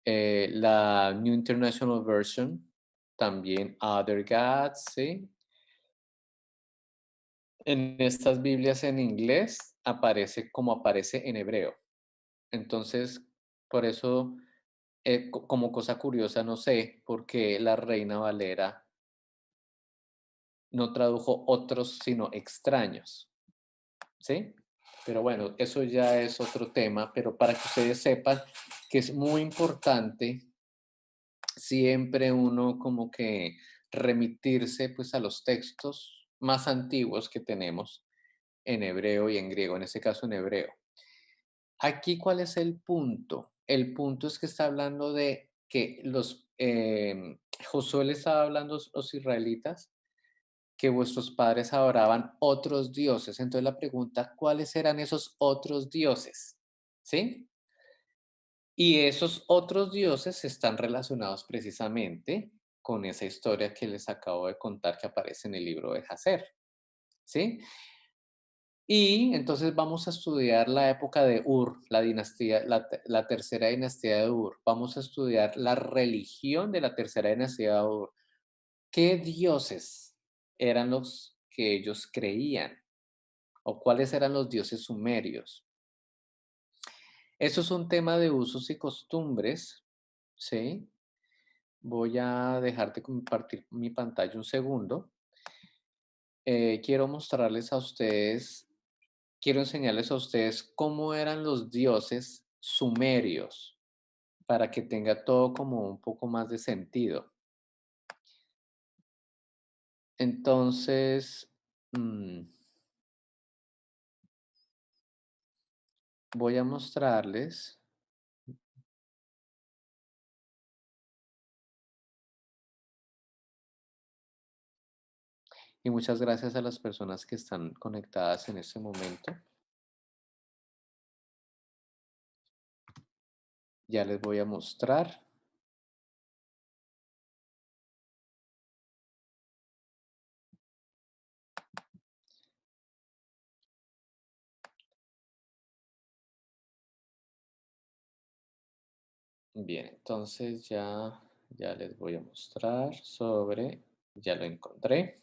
S1: La New International Version, también other gods, ¿sí? En estas Biblias en inglés aparece como aparece en hebreo. Entonces, por eso, como cosa curiosa, no sé por qué la Reina Valera no tradujo otros, sino extraños, ¿sí? Pero bueno, eso ya es otro tema, pero para que ustedes sepan que es muy importante siempre uno como que remitirse pues a los textos más antiguos que tenemos en hebreo y en griego, en este caso en hebreo. Aquí, ¿cuál es el punto? El punto es que está hablando de que Josué le estaba hablando a los israelitas que vuestros padres adoraban otros dioses. Entonces la pregunta, ¿cuáles eran esos otros dioses? ¿Sí? Y esos otros dioses están relacionados precisamente con esa historia que les acabo de contar que aparece en el libro de Jacer. ¿Sí? Y entonces vamos a estudiar la época de Ur, la dinastía, la tercera dinastía de Ur. Vamos a estudiar la religión de la tercera dinastía de Ur. ¿Qué dioses eran los que ellos creían? ¿O cuáles eran los dioses sumerios? Eso es un tema de usos y costumbres, ¿sí? Voy a dejar de compartir mi pantalla un segundo. Quiero mostrarles a ustedes, quiero enseñarles a ustedes cómo eran los dioses sumerios, para que tenga todo como un poco más de sentido. Entonces, mm, voy a mostrarles, y muchas gracias a las personas que están conectadas en este momento. Ya les voy a mostrar. Bien, entonces ya les voy a mostrar sobre, ya lo encontré.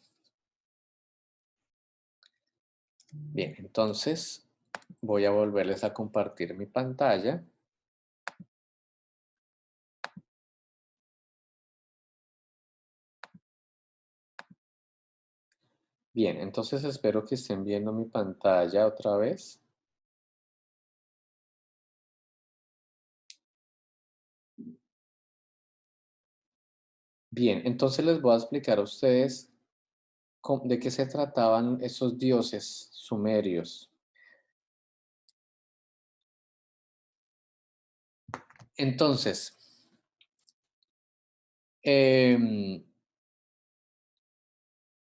S1: Bien, entonces voy a volverles a compartir mi pantalla. Bien, entonces espero que estén viendo mi pantalla otra vez. Bien, entonces les voy a explicar a ustedes de qué se trataban esos dioses sumerios. Entonces, em,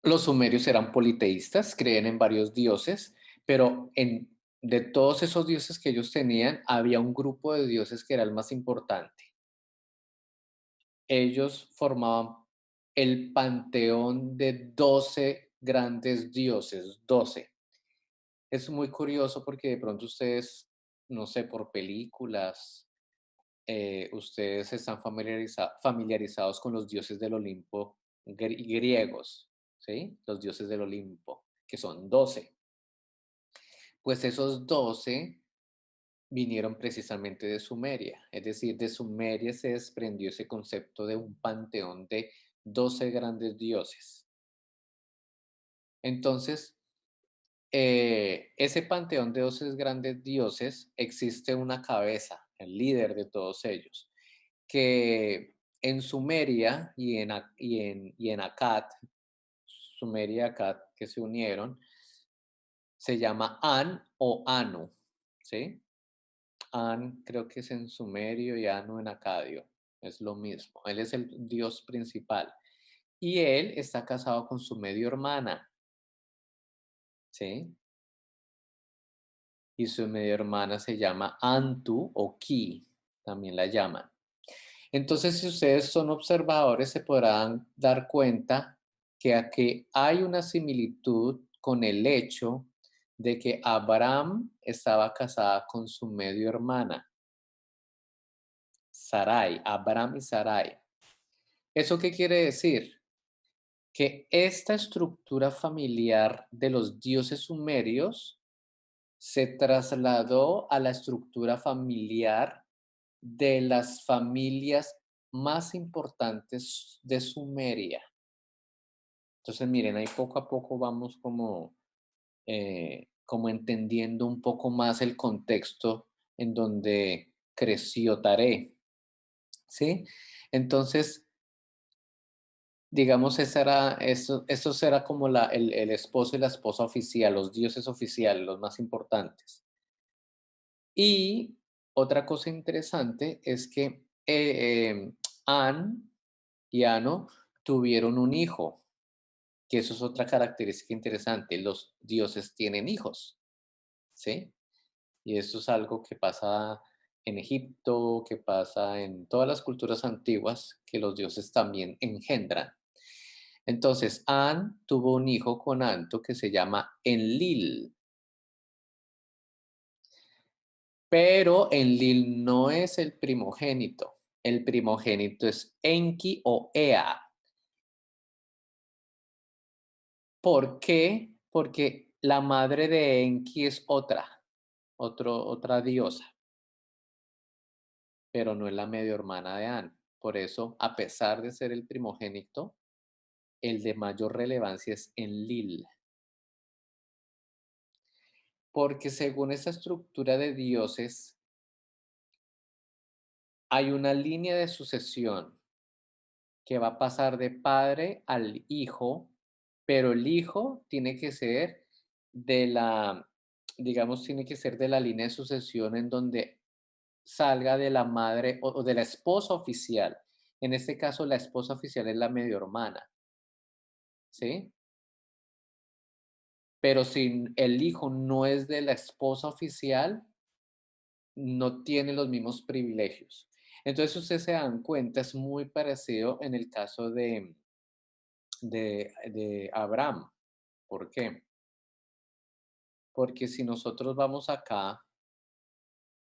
S1: los sumerios eran politeístas, creían en varios dioses, pero de todos esos dioses que ellos tenían, había un grupo de dioses que era el más importante. Ellos formaban el panteón de 12 grandes dioses, 12. Es muy curioso porque de pronto ustedes, no sé, por películas, ustedes están familiarizados con los dioses del Olimpo griegos, ¿sí? Los dioses del Olimpo, que son 12. Pues esos 12 vinieron precisamente de Sumeria, es decir, de Sumeria se desprendió ese concepto de un panteón de 12 grandes dioses. Entonces, ese panteón de 12 grandes dioses existe una cabeza, el líder de todos ellos, que en Sumeria y en Akkad, Sumeria y Akkad que se unieron, se llama An o Anu, ¿sí? An creo que es en sumerio y Anu en acadio, es lo mismo. Él es el dios principal y él está casado con su medio hermana, ¿sí? Y su medio hermana se llama Antu o Ki, también la llaman. Entonces, si ustedes son observadores, se podrán dar cuenta que aquí hay una similitud con el hecho de que Abraham estaba casada con su medio hermana, Sarai, Abraham y Sarai. ¿Eso qué quiere decir? Que esta estructura familiar de los dioses sumerios se trasladó a la estructura familiar de las familias más importantes de Sumeria. Entonces, miren, ahí poco a poco vamos como entendiendo un poco más el contexto en donde creció Taré, ¿sí? Entonces, digamos, eso será como el esposo y la esposa oficial, los dioses oficiales, los más importantes. Y otra cosa interesante es que An y Ano tuvieron un hijo, que eso es otra característica interesante. Los dioses tienen hijos, ¿sí? Y eso es algo que pasa en Egipto, que pasa en todas las culturas antiguas, que los dioses también engendran. Entonces, An tuvo un hijo con Anto que se llama Enlil. Pero Enlil no es el primogénito. El primogénito es Enki o Ea. ¿Por qué? Porque la madre de Enki es otra diosa, pero no es la medio hermana de An. Por eso, a pesar de ser el primogénito, el de mayor relevancia es Enlil. Porque según esa estructura de dioses, hay una línea de sucesión que va a pasar de padre al hijo, pero el hijo tiene que ser de la, digamos, tiene que ser de la línea de sucesión en donde salga de la madre o de la esposa oficial. En este caso, la esposa oficial es la medio hermana, ¿sí? Pero si el hijo no es de la esposa oficial, no tiene los mismos privilegios. Entonces, ustedes se dan cuenta, es muy parecido en el caso de Abraham. ¿Por qué? Porque si nosotros vamos acá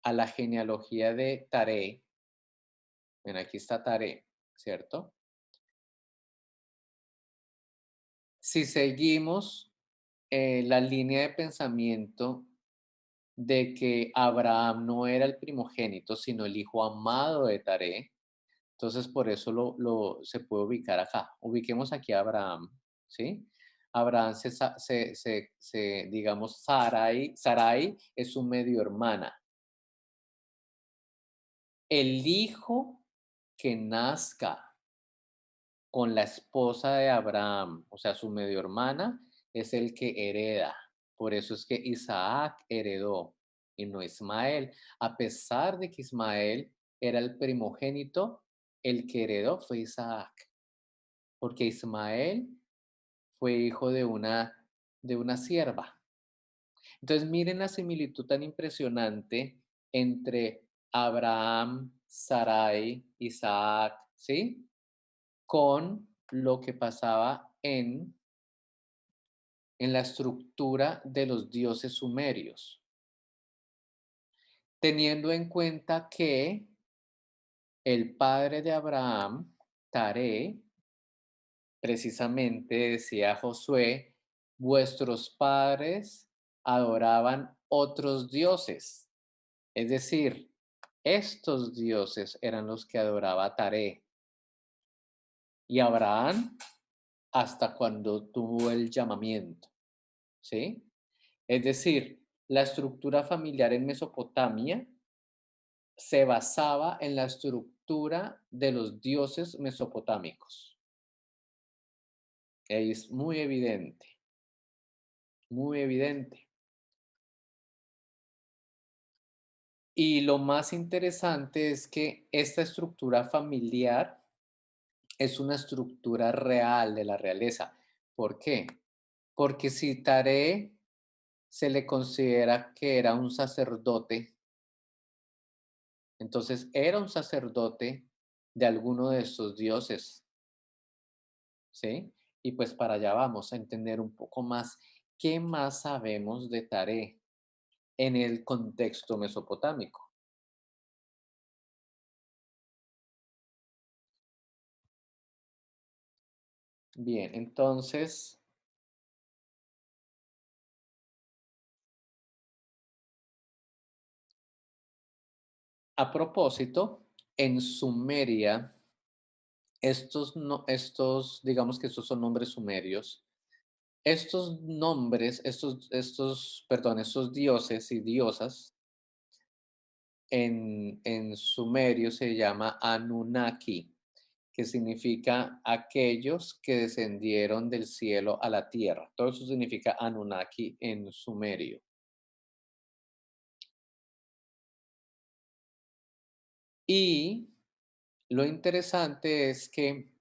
S1: a la genealogía de Taré, ven, aquí está Taré, ¿cierto? Si seguimos la línea de pensamiento de que Abraham no era el primogénito, sino el hijo amado de Taré, entonces por eso se puede ubicar acá. Ubiquemos aquí a Abraham, ¿sí? Abraham digamos, Sarai es su medio hermana. El hijo que nazca con la esposa de Abraham, o sea, su medio hermana, es el que hereda. Por eso es que Isaac heredó y no Ismael. A pesar de que Ismael era el primogénito, el que heredó fue Isaac, porque Ismael fue hijo de una sierva. Entonces, miren la similitud tan impresionante entre Abraham, Sarai, Isaac, ¿sí? Con lo que pasaba en la estructura de los dioses sumerios, teniendo en cuenta que el padre de Abraham, Taré, precisamente decía Josué, vuestros padres adoraban otros dioses, es decir, estos dioses eran los que adoraba Taré y Abraham hasta cuando tuvo el llamamiento, ¿sí? Es decir, la estructura familiar en Mesopotamia se basaba en la estructura de los dioses mesopotámicos. Es muy evidente, muy evidente. Y lo más interesante es que esta estructura familiar es una estructura real de la realeza. ¿Por qué? Porque si Taré se le considera que era un sacerdote, entonces era un sacerdote de alguno de estos dioses, ¿sí? Y pues para allá vamos a entender un poco más qué más sabemos de Taré en el contexto mesopotámico. Bien, entonces, a propósito, en Sumeria, digamos que estos son nombres sumerios. Estos dioses y diosas en sumerio se llama Anunnaki, que significa aquellos que descendieron del cielo a la tierra. Todo eso significa Anunnaki en sumerio. Y lo interesante es que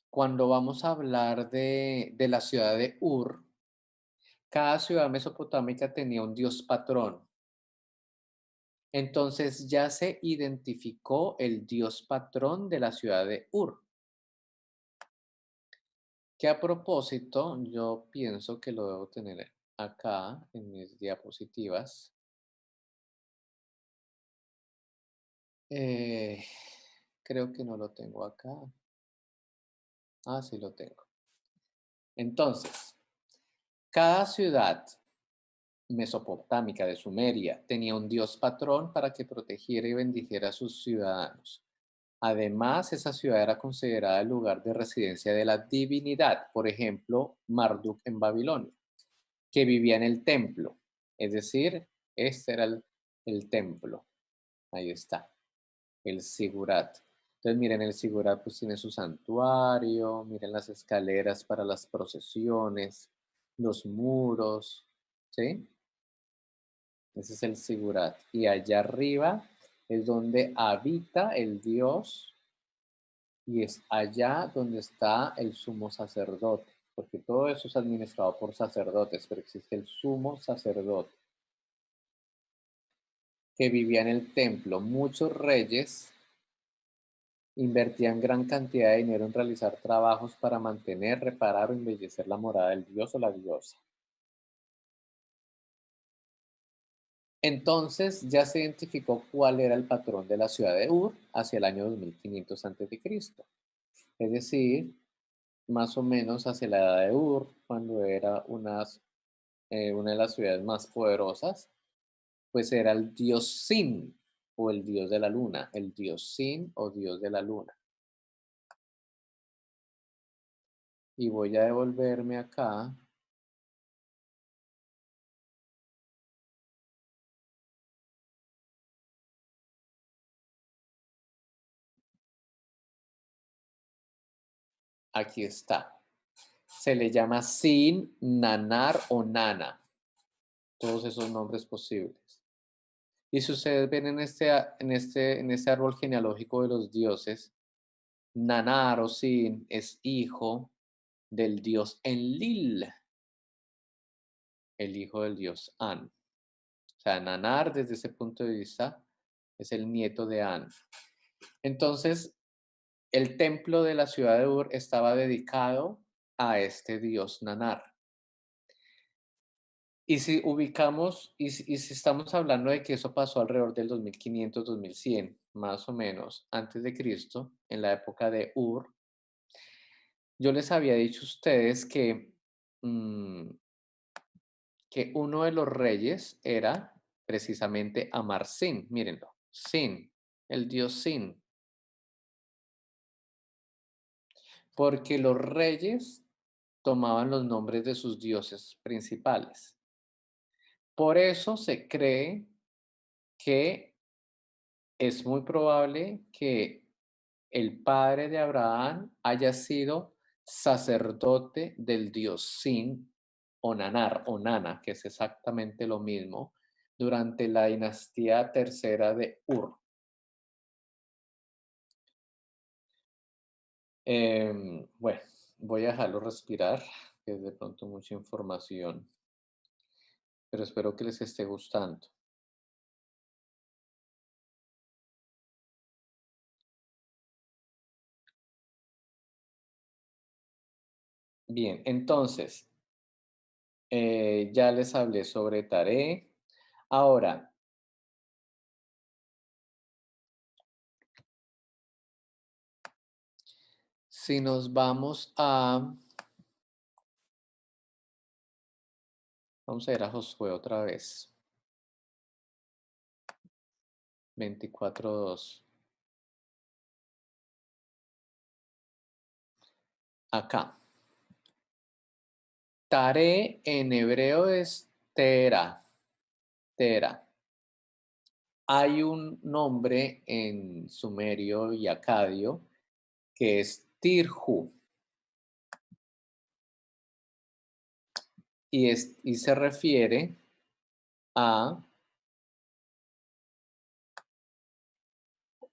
S1: cuando vamos a hablar de la ciudad de Ur, cada ciudad mesopotámica tenía un dios patrón. Entonces ya se identificó el dios patrón de la ciudad de Ur, que a propósito, yo pienso que lo debo tener acá en mis diapositivas. Eh, creo que no lo tengo acá. Ah, sí lo tengo. Entonces, cada ciudad mesopotámica de Sumeria tenía un dios patrón para que protegiera y bendijera a sus ciudadanos. Además, esa ciudad era considerada el lugar de residencia de la divinidad, por ejemplo, Marduk en Babilonia, que vivía en el templo. Es decir, este era el templo. Ahí está, el Sigurat. Entonces, miren, el Sigurat pues tiene su santuario, miren las escaleras para las procesiones, los muros, ¿sí? Ese es el Sigurat. Y allá arriba es donde habita el Dios y es allá donde está el sumo sacerdote, porque todo eso es administrado por sacerdotes, pero existe el sumo sacerdote que vivía en el templo. Muchos reyes invertían gran cantidad de dinero en realizar trabajos para mantener, reparar o embellecer la morada del dios o la diosa. Entonces ya se identificó cuál era el patrón de la ciudad de Ur hacia el año 2500 a.C. Es decir, más o menos hacia la edad de Ur, cuando era una de las ciudades más poderosas, pues era el dios Sin o el dios de la luna, el dios Sin o dios de la luna. Y voy a devolverme acá. Aquí está. Se le llama Sin, Nanar o Nana, todos esos nombres posibles. Y si ustedes ven en este árbol genealógico de los dioses, Nanar o Sin es hijo del dios Enlil, el hijo del dios An. O sea, Nanar, desde ese punto de vista, es el nieto de An. Entonces, el templo de la ciudad de Ur estaba dedicado a este dios Nanar. Y si ubicamos, y si estamos hablando de que eso pasó alrededor del 2500, 2100, más o menos, antes de Cristo, en la época de Ur, yo les había dicho a ustedes mm, que uno de los reyes era precisamente Amar-Sin, mírenlo, Sin, el dios Sin, porque los reyes tomaban los nombres de sus dioses principales. Por eso se cree que es muy probable que el padre de Abraham haya sido sacerdote del dios Sin o Nanar o Nana, que es exactamente lo mismo, durante la dinastía tercera de Ur. Bueno, voy a dejarlo respirar, que es de pronto mucha información, pero espero que les esté gustando. Bien, entonces, ya les hablé sobre Tare. Ahora, si nos vamos a ir a Josué otra vez, 24:2. Acá. Tare en hebreo es Tera, Tera. Hay un nombre en sumerio y acadio que es Tirju y se refiere a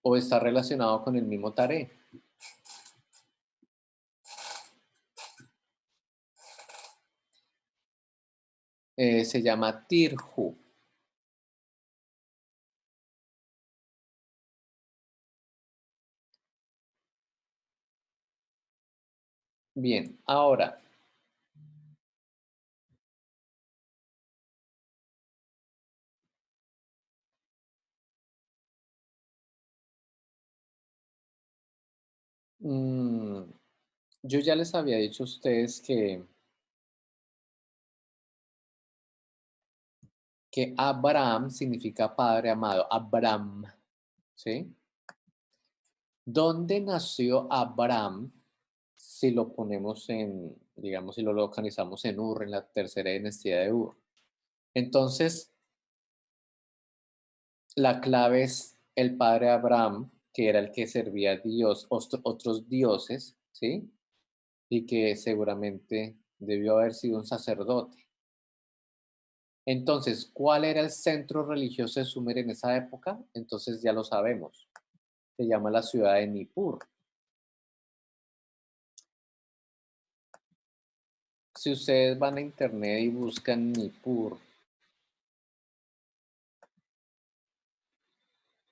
S1: o está relacionado con el mismo Tare. Se llama Tirju. Bien, ahora, Mm, yo ya les había dicho a ustedes que Abraham significa padre amado, Abraham, ¿sí? ¿Dónde nació Abraham? Si lo ponemos en, digamos, si lo localizamos en Ur, en la tercera dinastía de Ur. Entonces, la clave es el padre Abraham, que era el que servía a Dios, otros dioses, ¿sí? Y que seguramente debió haber sido un sacerdote. Entonces, ¿cuál era el centro religioso de Sumer en esa época? Entonces ya lo sabemos. Se llama la ciudad de Nippur. Si ustedes van a internet y buscan Nippur,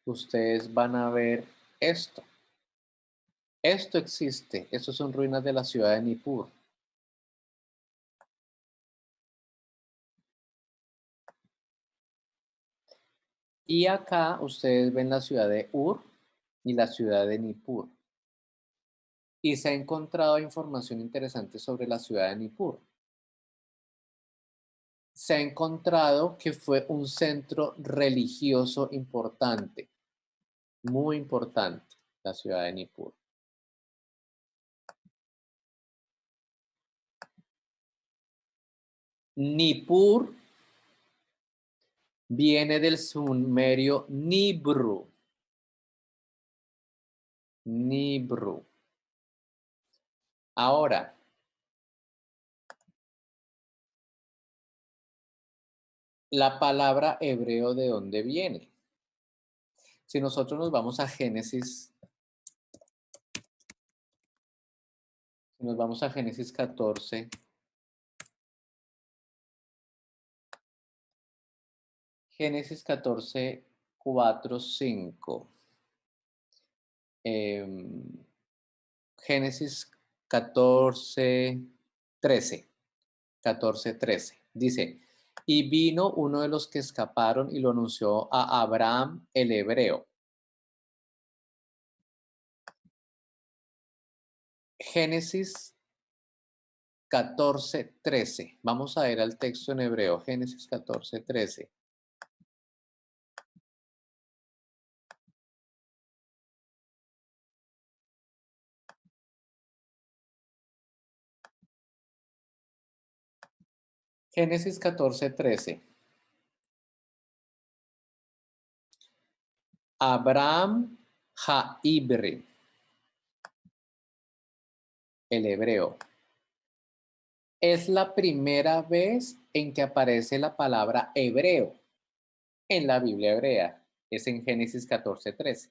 S1: ustedes van a ver esto. Esto existe. Estos son ruinas de la ciudad de Nippur. Y acá ustedes ven la ciudad de Ur y la ciudad de Nippur. Y se ha encontrado información interesante sobre la ciudad de Nippur. Se ha encontrado que fue un centro religioso importante, muy importante, la ciudad de Nippur. Nippur viene del sumerio Nibru. Nibru. Ahora, la palabra hebreo, ¿de dónde viene? Si nosotros nos vamos a Génesis, si nos vamos a Génesis 14, Génesis 14, 4, 5. Génesis 14, 13. 14, 13. Dice, y vino uno de los que escaparon y lo anunció a Abraham el hebreo. Génesis 14, 13. Vamos a ir al texto en hebreo. Génesis 14, 13. Génesis 14, 13. Abraham Haibri, el hebreo. Es la primera vez en que aparece la palabra hebreo en la Biblia hebrea. Es en Génesis 14, 13.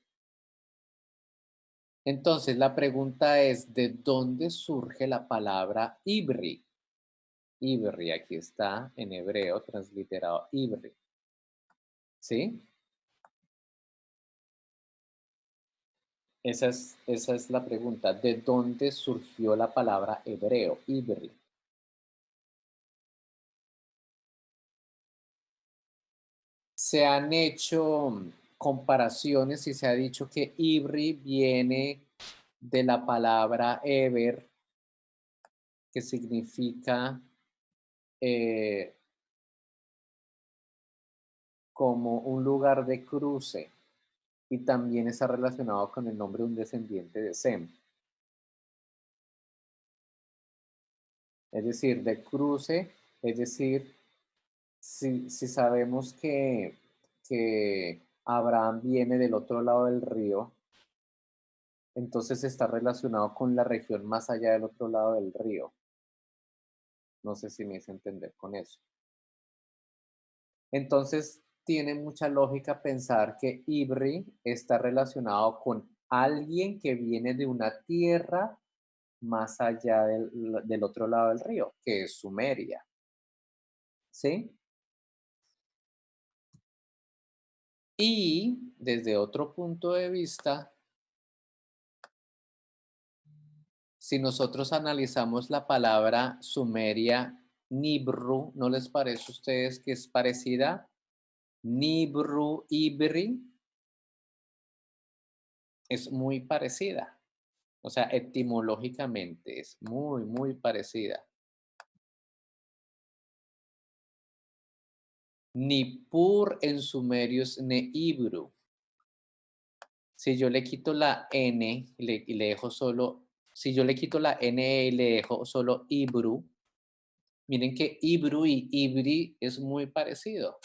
S1: Entonces, la pregunta es, ¿de dónde surge la palabra Ibri? Ibri, aquí está en hebreo, transliterado Ibri. ¿Sí? Esa es la pregunta. ¿De dónde surgió la palabra hebreo? Ibri. Se han hecho comparaciones y se ha dicho que Ibri viene de la palabra Eber, que significa eh, como un lugar de cruce y también está relacionado con el nombre de un descendiente de Sem. Es decir, de cruce, es decir, si sabemos que Abraham viene del otro lado del río, entonces está relacionado con la región más allá del otro lado del río. No sé si me hice entender con eso. Entonces, tiene mucha lógica pensar que Ibri está relacionado con alguien que viene de una tierra más allá del otro lado del río, que es Sumeria. ¿Sí? Y desde otro punto de vista, si nosotros analizamos la palabra sumeria Nibru, ¿no les parece a ustedes que es parecida? Nibru, Ibri, es muy parecida. O sea, etimológicamente es muy, muy parecida. Nippur en sumerio es Neibru. Si yo le quito la N y le dejo solo, si yo le quito la N y le dejo solo Ibru, miren que Ibru y Ibri es muy parecido.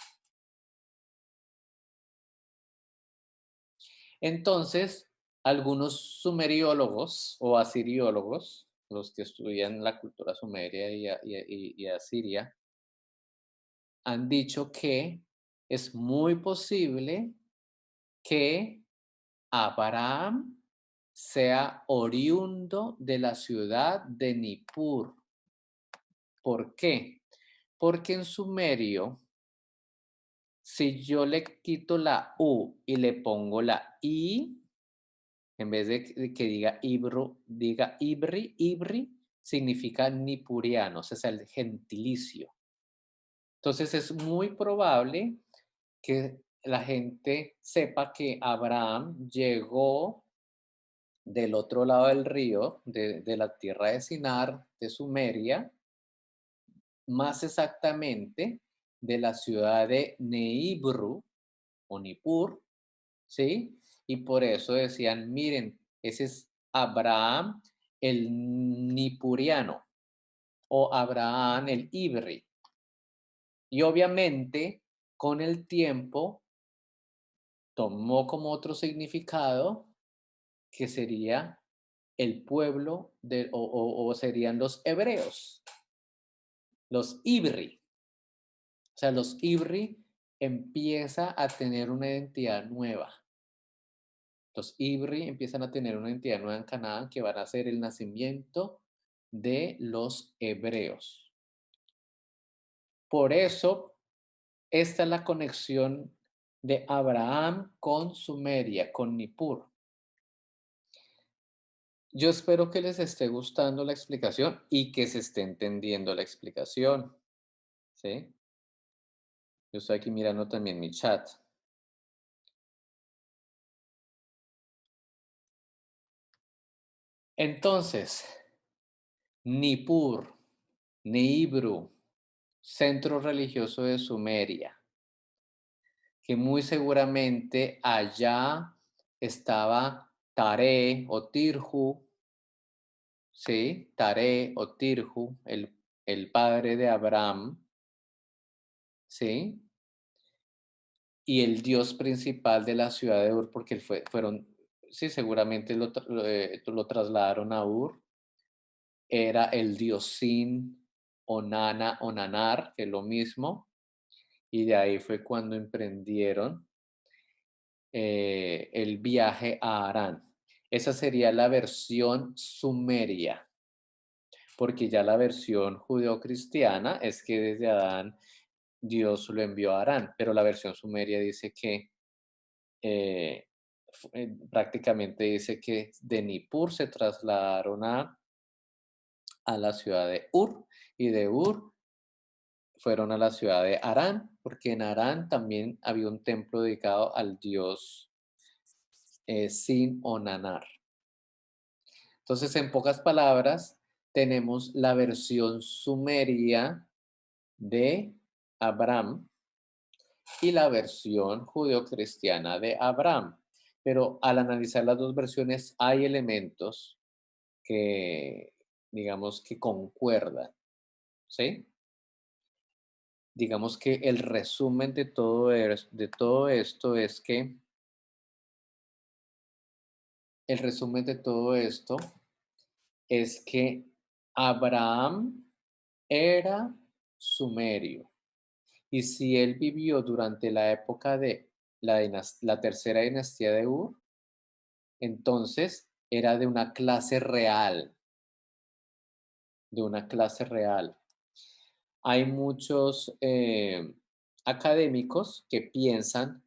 S1: Entonces, algunos sumeriólogos o asiriólogos, los que estudian la cultura sumeria y asiria, han dicho que es muy posible que Abraham sea oriundo de la ciudad de Nippur. ¿Por qué? Porque en sumerio, si yo le quito la U y le pongo la I, en vez de que diga Ibro, diga Ibri, Ibri significa nipuriano, o sea, es el gentilicio. Entonces es muy probable que la gente sepa que Abraham llegó del otro lado del río, de la tierra de Sinar, de Sumeria, más exactamente de la ciudad de Neibru o Nippur, ¿sí? Y por eso decían, miren, ese es Abraham el Nipuriano o Abraham el Ibri. Y obviamente con el tiempo tomó como otro significado que sería el pueblo de, o serían los hebreos, los Ibri. O sea, los Ibri empieza a tener una identidad nueva. Los Ibri empiezan a tener una identidad nueva en Canaán que van a ser el nacimiento de los hebreos. Por eso, esta es la conexión de Abraham con Sumeria, con Nippur. Yo espero que les esté gustando la explicación y que se esté entendiendo la explicación, ¿sí? Yo estoy aquí mirando también mi chat. Entonces, Nippur, Nibru, centro religioso de Sumeria, que muy seguramente allá estaba Tare o Tirju, ¿sí? Tare o Tirju, el padre de Abraham, ¿sí? Y el dios principal de la ciudad de Ur, porque fueron, sí, seguramente lo trasladaron a Ur, era el dios Sin, Onana, Onanar, que es lo mismo, y de ahí fue cuando emprendieron el viaje a Harán. Esa sería la versión sumeria, porque ya la versión judeocristiana es que desde Adán Dios lo envió a Harán, pero la versión sumeria dice que eh, prácticamente dice que de Nippur se trasladaron a la ciudad de Ur y de Ur fueron a la ciudad de Harán, porque en Harán también había un templo dedicado al dios Sin o Nanar. Entonces, en pocas palabras, tenemos la versión sumeria de Abraham y la versión judeocristiana de Abraham. Pero al analizar las dos versiones hay elementos que, digamos, que concuerdan, ¿sí? Digamos que el resumen de todo esto es que el resumen de todo esto es que Abraham era sumerio. Y si él vivió durante la época de la tercera dinastía de Ur, entonces era de una clase real, de una clase real. Hay muchos académicos que piensan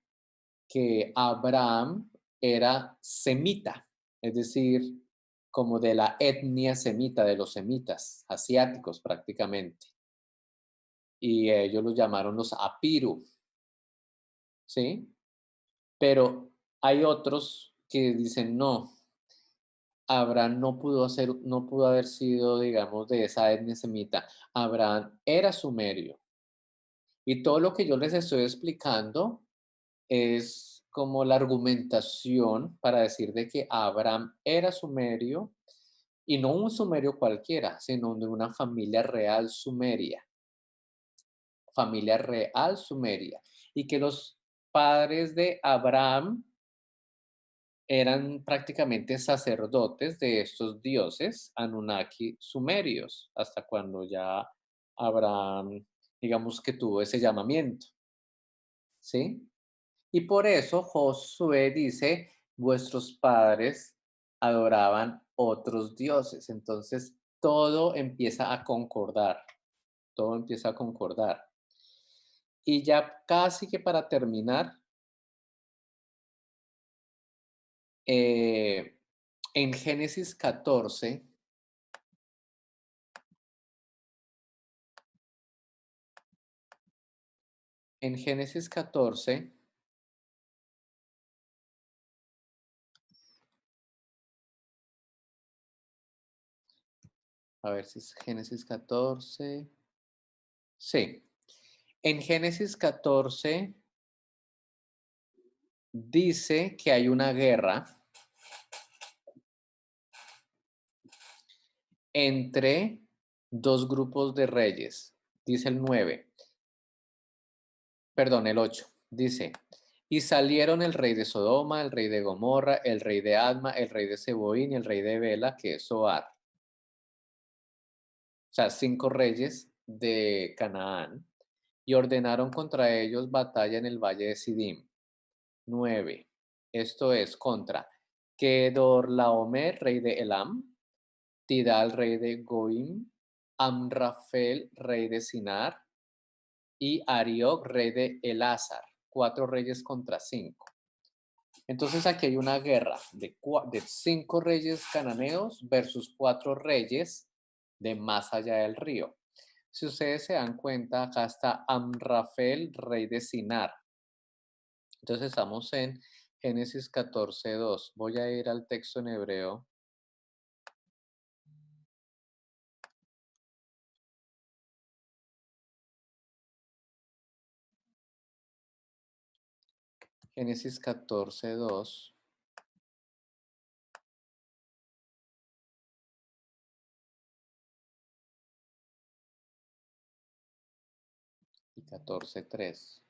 S1: que Abraham era semita, es decir, como de la etnia semita, de los semitas, asiáticos prácticamente. Y ellos los llamaron los Apiru, ¿sí? Pero hay otros que dicen no. Abraham no pudo haber sido, digamos, de esa etnia semita. Abraham era sumerio. Y todo lo que yo les estoy explicando es como la argumentación para decir de que Abraham era sumerio y no un sumerio cualquiera, sino de una familia real sumeria, y que los padres de Abraham eran prácticamente sacerdotes de estos dioses Anunnaki sumerios, hasta cuando ya Abraham, digamos que tuvo ese llamamiento, ¿sí? Y por eso Josué dice, vuestros padres adoraban otros dioses. Entonces, todo empieza a concordar, todo empieza a concordar. Y ya casi que para terminar, eh, en Génesis 14, en Génesis 14, a ver si es Génesis 14, sí, en Génesis 14 dice que hay una guerra entre dos grupos de reyes. Dice el 9, perdón, el 8. Dice, y salieron el rey de Sodoma, el rey de Gomorra, el rey de Adma, el rey de Seboín y el rey de Bela, que es Zoar. O sea, 5 reyes de Canaán, y ordenaron contra ellos batalla en el valle de Sidim. 9. Esto es contra Kedorlaomer, rey de Elam, Tidal, rey de Goim, Amrafel, rey de Sinar, y Arioc, rey de Elazar. 4 reyes contra 5. Entonces aquí hay una guerra de 5 reyes cananeos versus 4 reyes de más allá del río. Si ustedes se dan cuenta, acá está Amrafel, rey de Sinar. Entonces estamos en Génesis 14:2. Voy a ir al texto en hebreo. Génesis 14:2 y 14:3.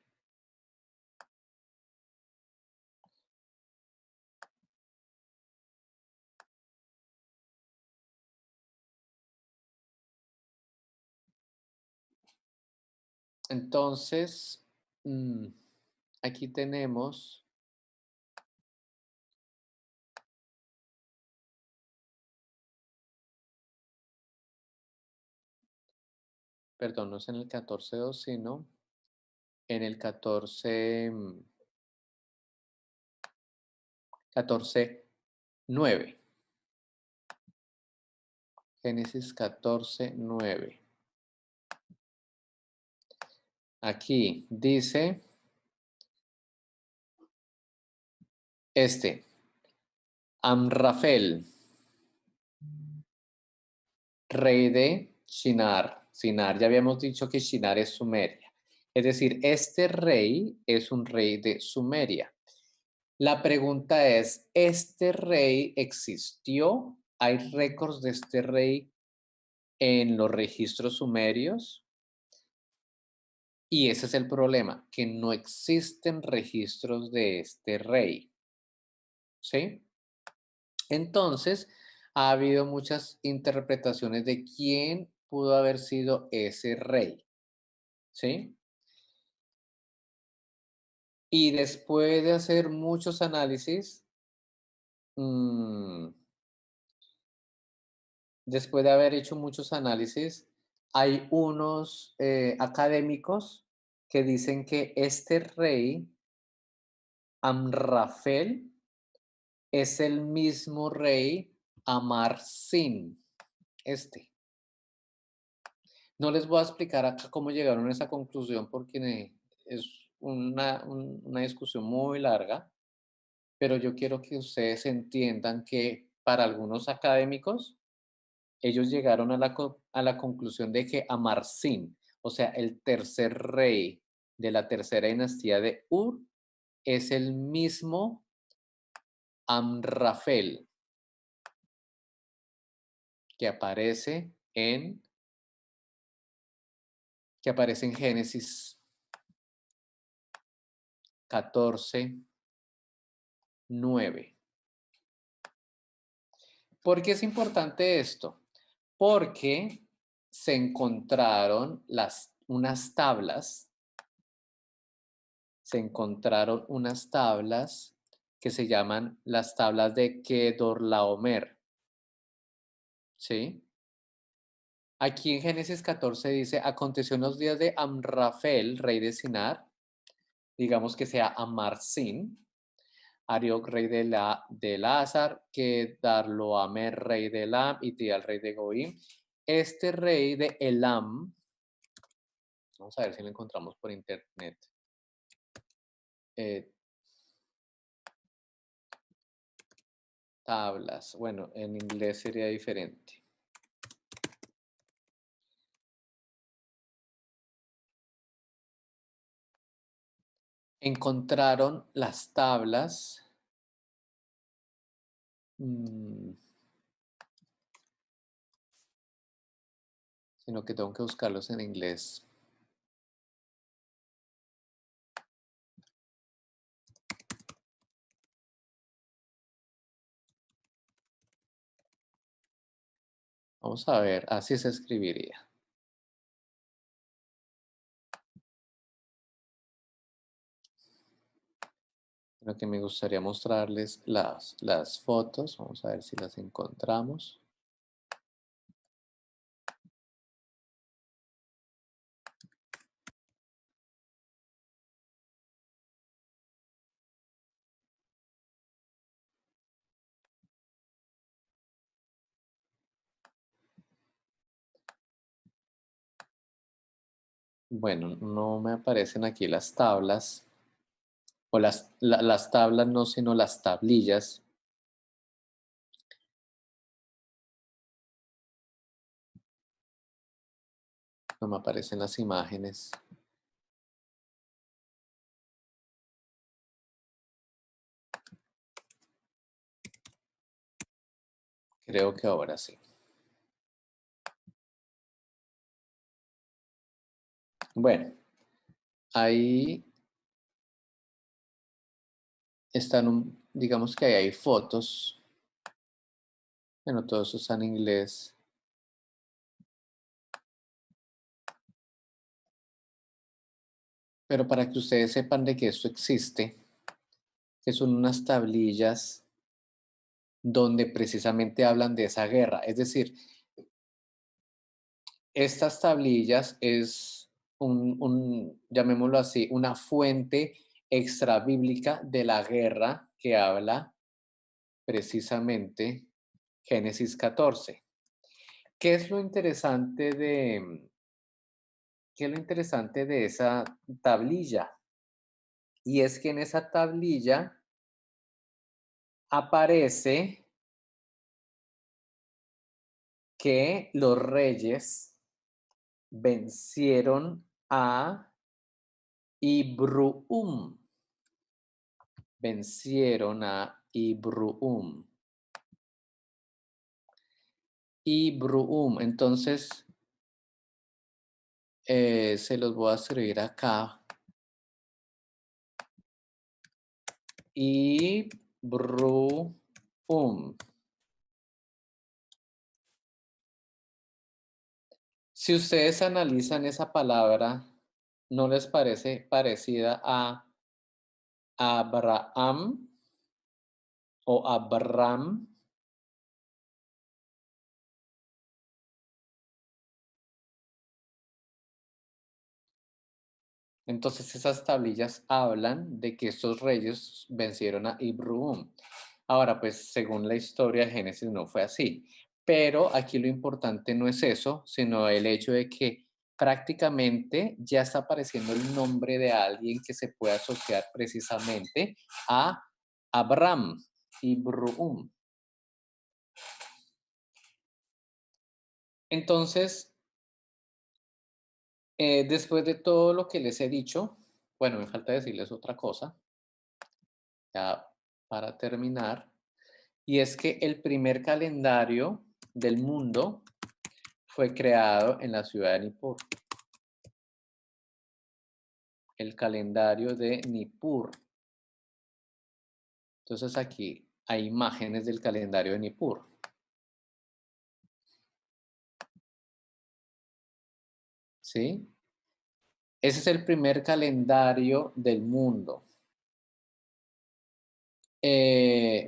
S1: Entonces, aquí tenemos, perdón, no es en el 14:2, sino en el 14:9. Génesis 14:9. Aquí dice Amrafel, rey de Shinar. Shinar, ya habíamos dicho que Shinar es Sumeria. Es decir, este rey es un rey de Sumeria. La pregunta es, ¿este rey existió? ¿Hay récords de este rey en los registros sumerios? Y ese es el problema, que no existen registros de este rey, ¿sí? Entonces, ha habido muchas interpretaciones de quién pudo haber sido ese rey, ¿sí? Y después de hacer muchos análisis, mm, después de haber hecho muchos análisis, hay unos académicos que dicen que este rey, Amrafel, es el mismo rey Amar-Sin, este. No les voy a explicar acá cómo llegaron a esa conclusión porque es una discusión muy larga, pero yo quiero que ustedes entiendan que para algunos académicos, ellos llegaron a la conclusión de que Amarsin, o sea, el tercer rey de la tercera dinastía de Ur, es el mismo Amrafel que aparece en, Génesis 14:9. ¿Por qué es importante esto? Porque se encontraron unas tablas que se llaman las tablas de Kedorlaomer, ¿sí? Aquí en Génesis 14 dice, aconteció en los días de Amrafel, rey de Sinar, digamos que sea Amarsin, Arioc, rey de Lázar, Kedarloamer, rey de Elam, y Tial, rey de Goim. Este rey de Elam, vamos a ver si lo encontramos por internet. Tablas, bueno, en inglés sería diferente. Encontraron las tablas. Sino que tengo que buscarlos en inglés. Vamos a ver, así se escribiría. Lo que me gustaría mostrarles las fotos. Vamos a ver si las encontramos. Bueno, no me aparecen aquí las tablas. O las tablas no, sino las tablillas. No me aparecen las imágenes. Creo que ahora sí. Bueno, ahí están, digamos que ahí hay fotos. Bueno, todo eso está en inglés. Pero para que ustedes sepan de que esto existe, que son unas tablillas donde precisamente hablan de esa guerra. Es decir, estas tablillas es llamémoslo así, una fuente extra bíblica de la guerra que habla precisamente Génesis 14. ¿Qué es lo interesante de esa tablilla? Y es que en esa tablilla aparece que los reyes vencieron a Ibruum. Vencieron a Ibruum. Ibruum. Entonces, se los voy a escribir acá. Ibruum. Si ustedes analizan esa palabra, ¿no les parece parecida a Abraham o Abram? Entonces esas tablillas hablan de que estos reyes vencieron a Ibruum. Ahora, pues según la historia de Génesis no fue así. Pero aquí lo importante no es eso, sino el hecho de que prácticamente ya está apareciendo el nombre de alguien que se puede asociar precisamente a Abram, Ibruum. Entonces, después de todo lo que les he dicho, bueno, me falta decirles otra cosa, ya para terminar, y es que el primer calendario del mundo fue creado en la ciudad de Nippur, el calendario de Nippur. Entonces aquí hay imágenes del calendario de Nippur, ¿sí? Ese es el primer calendario del mundo,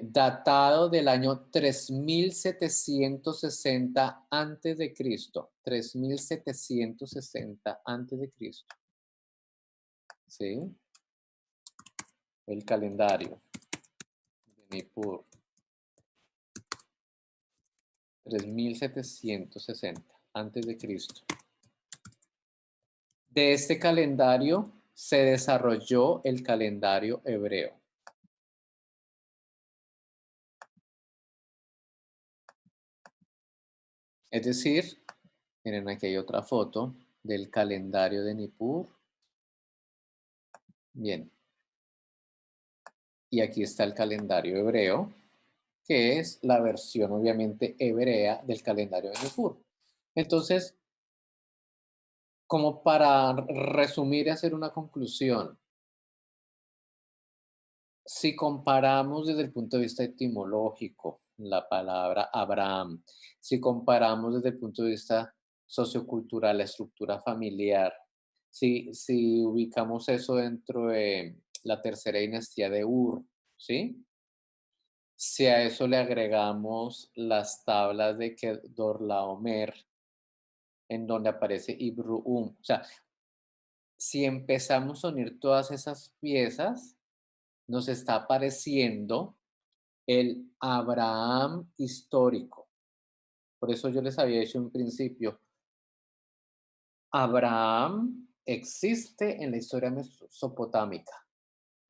S1: datado del año 3760 antes de Cristo, 3760 antes de Cristo, ¿sí? El calendario de Nippur, 3760 antes de Cristo. De este calendario se desarrolló el calendario hebreo. Es decir, miren, aquí hay otra foto del calendario de Nippur. Bien, y aquí está el calendario hebreo, que es la versión obviamente hebrea del calendario de Nippur. Entonces, como para resumir y hacer una conclusión, si comparamos desde el punto de vista etimológico la palabra Abraham, si comparamos desde el punto de vista sociocultural, la estructura familiar, si ubicamos eso dentro de la tercera dinastía de Ur, ¿sí? Si a eso le agregamos las tablas de Kedorlaomer, en donde aparece Ibruum, o sea, si empezamos a unir todas esas piezas, nos está apareciendo el Abraham histórico. Por eso yo les había dicho en principio, Abraham existe en la historia mesopotámica.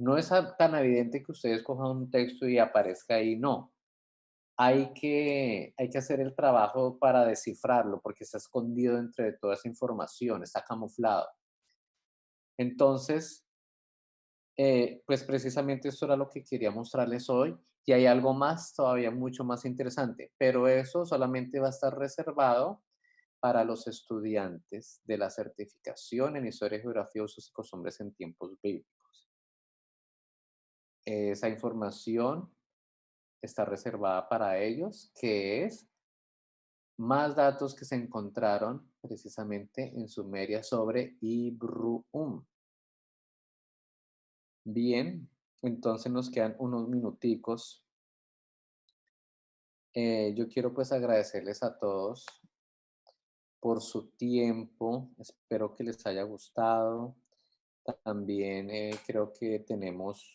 S1: No es tan evidente que ustedes cojan un texto y aparezca ahí, no. Hay que hacer el trabajo para descifrarlo, porque está escondido entre toda esa información, está camuflado. Entonces, pues precisamente eso era lo que quería mostrarles hoy. Y hay algo más, todavía mucho más interesante, pero eso solamente va a estar reservado para los estudiantes de la certificación en Historia, Geografía, Usos y Costumbres en Tiempos Bíblicos. Esa información está reservada para ellos, que es más datos que se encontraron precisamente en Sumeria sobre Ibruum. Bien, entonces nos quedan unos minuticos. Yo quiero pues agradecerles a todos por su tiempo. Espero que les haya gustado. También creo que tenemos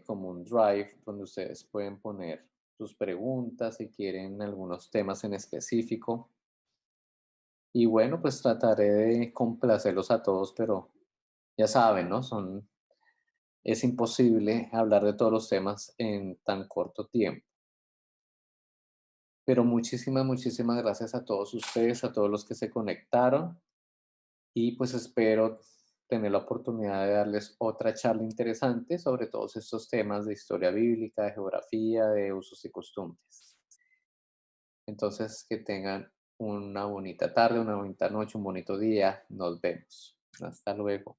S1: como un drive donde ustedes pueden poner sus preguntas si quieren algunos temas en específico. Y bueno, pues trataré de complacerlos a todos, pero ya saben, ¿no? Es imposible hablar de todos los temas en tan corto tiempo. Pero muchísimas, muchísimas gracias a todos ustedes, a todos los que se conectaron y pues espero tener la oportunidad de darles otra charla interesante sobre todos estos temas de historia bíblica, de geografía, de usos y costumbres. Entonces, que tengan una bonita tarde, una bonita noche, un bonito día. Nos vemos. Hasta luego.